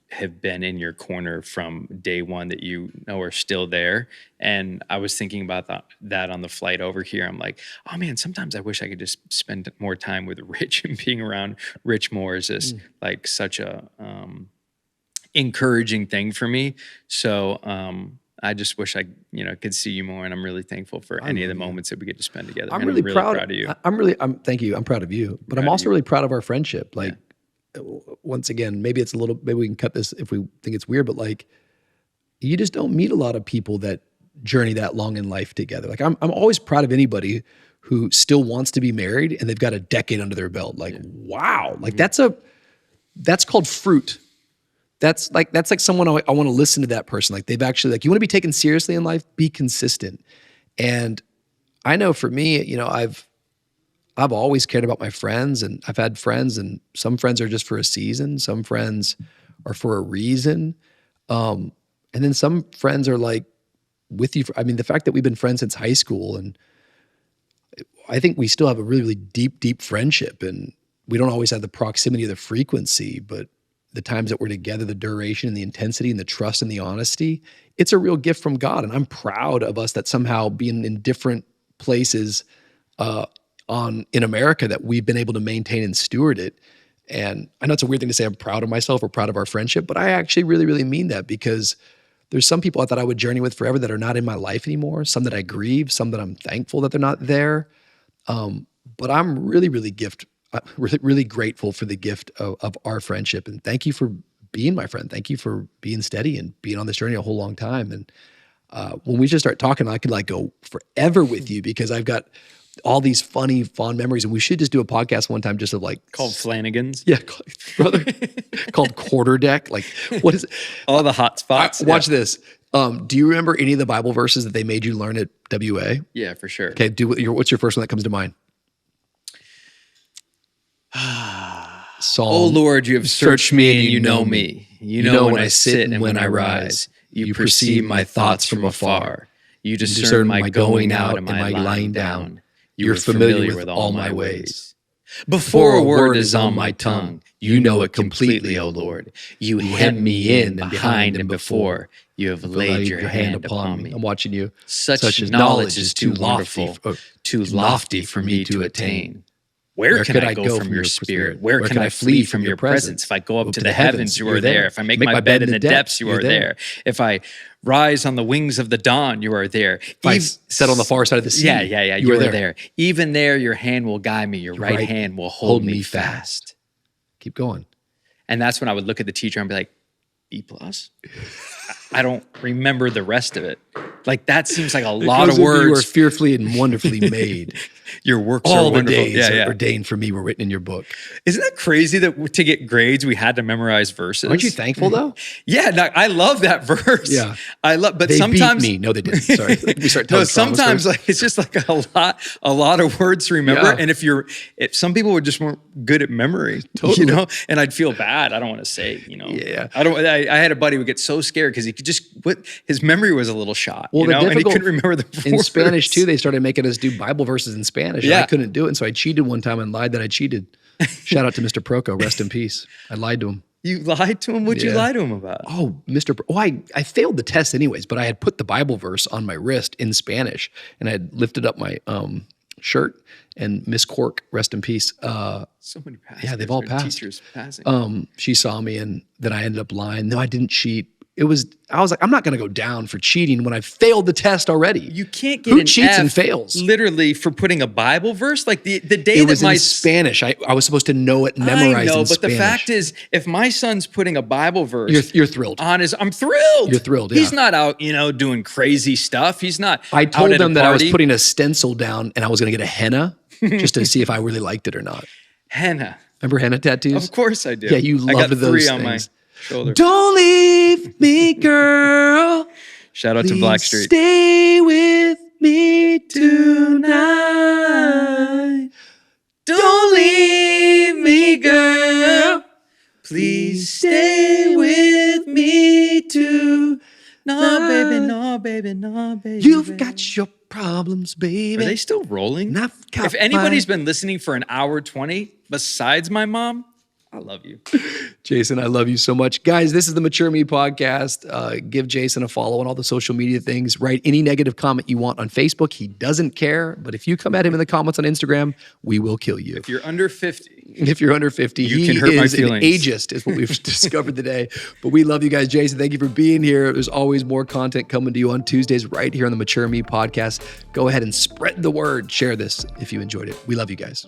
have been in your corner from day one that you know are still there. And I was thinking about that on the flight over here. I'm like, oh man, sometimes I wish I could just spend more time with Rich, and being around Rich more is just like such a encouraging thing for me. So I just wish I could see you more, and I'm really thankful for any of the moments that we get to spend together. I'm And really proud of you. Thank you. I'm proud of you, but I'm Proud of also you. really proud of our friendship. Like, once again, maybe we can cut this if we think it's weird, but like, you just don't meet a lot of people that journey that long in life together. Like, I'm always proud of anybody who still wants to be married and they've got a decade under their belt. Like, wow, like that's called fruit. That's like someone I want to listen to that person. Like, they've actually, like, you want to be taken seriously in life, be consistent. And I know for me, I've always cared about my friends, and I've had friends, and some friends are just for a season. Some friends are for a reason. And then some friends are like with you. The fact that we've been friends since high school, and I think we still have a really, really deep, deep friendship, and we don't always have the proximity or the frequency, but the times that we're together, the duration and the intensity and the trust and the honesty, it's a real gift from God. And I'm proud of us that somehow being in different places, in America, that we've been able to maintain and steward it. And I know it's a weird thing to say, I'm proud of myself or proud of our friendship, but I actually really, really mean that, because there's some people I thought I would journey with forever that are not in my life anymore, some that I grieve, some that I'm thankful that they're not there. But I'm really, really really grateful for the gift of our friendship. And thank you for being my friend. Thank you for being steady and being on this journey a whole long time. And when we just start talking, I could like go forever with you, because I've got all these funny, fond memories. And we should just do a podcast one time just of like Called Flanagan's. Yeah, brother. Called Quarter Deck. Like, what is it? All the hot spots. Watch this. Do you remember any of the Bible verses that they made you learn at WA? Yeah, for sure. Okay, what's your first one that comes to mind? Psalm. Oh Lord, you have searched me and you know me. You know when I sit and when I rise. You perceive my thoughts from afar. You discern my going out and my lying down. You are familiar with all my ways. Before a word is on my tongue, you know it completely, O Lord. You hem me in and behind and before. You have laid your hand upon me. I'm watching you. Such knowledge is too wonderful, too lofty for me to attain. Where can I go from your spirit? Where can I flee from your presence? If I go up to the heavens, you are there. If I make my bed in the depths, you are there. If I rise on the wings of the dawn, you are there. If I set on the far side of the sea, yeah, you are there. Even there, your hand will guide me. Your right hand will hold me fast. Keep going. And that's when I would look at the teacher and be like, B+? I don't remember the rest of it. Like, that seems like a lot of words. You are fearfully and wonderfully made. Your works All are the wonderful. days ordained for me were written in your book. Isn't that crazy that to get grades, we had to memorize verses? Aren't you thankful though? Yeah, no, I love that verse. Yeah. But They sometimes beat me. No, they didn't. Sorry. We start telling sometimes like it's just like a lot of words to remember. Yeah. And if some people were just weren't good at memory, Totally. and I'd feel bad. I don't want to say, Yeah. I had a buddy who would get so scared because he could his memory was a little shot, and he couldn't remember the in words. Spanish too. They started making us do Bible verses in Spanish. And Yeah. I couldn't do it. And so I cheated one time and lied that I cheated. Shout out to Mr. Proco. Rest in peace. I lied to him. You lied to him? What'd you lie to him about? Oh, I failed the test anyways, but I had put the Bible verse on my wrist in Spanish, and I had lifted up my shirt, and Miss Cork, rest in peace. So many passing. Yeah, they've all passed. Teachers passing. She saw me, and then I ended up lying. No, I didn't cheat. I was like, I'm not going to go down for cheating when I failed the test already. You can't get Who an cheats F and fails? literally for putting a Bible verse. Like the day It that was my in Spanish. I was supposed to know it, memorize I know, in but Spanish. the fact is, if my son's putting a Bible verse, You're thrilled. on his, I'm thrilled. You're thrilled, He's yeah. not out, doing crazy stuff. He's not. I told out at a them that I was party. putting a stencil down and I was going to get a henna just to see if I really liked it or not. henna. Remember henna tattoos? Of course I do. Yeah, you I loved got those 3 on my things. shoulder. Don't leave me, girl. Shout out to Blackstreet. Stay with me tonight. Don't leave me, girl. Please stay with me too. No, baby, no, baby, no, baby. You've got your problems, baby. Are they still rolling? And I've got If anybody's mine. been listening for an hour 20, besides my mom, I love you. Jason, I love you so much. Guys, this is the Mature Me podcast. Give Jason a follow on all the social media things. Write any negative comment you want on Facebook. He doesn't care. But if you come at him in the comments on Instagram, we will kill you. If you're under 50, If you're under 50, You he can hurt my is an feelings. ageist, is what we've discovered today. But we love you guys. Jason, thank you for being here. There's always more content coming to you on Tuesdays right here on the Mature Me podcast. Go ahead and spread the word. Share this if you enjoyed it. We love you guys.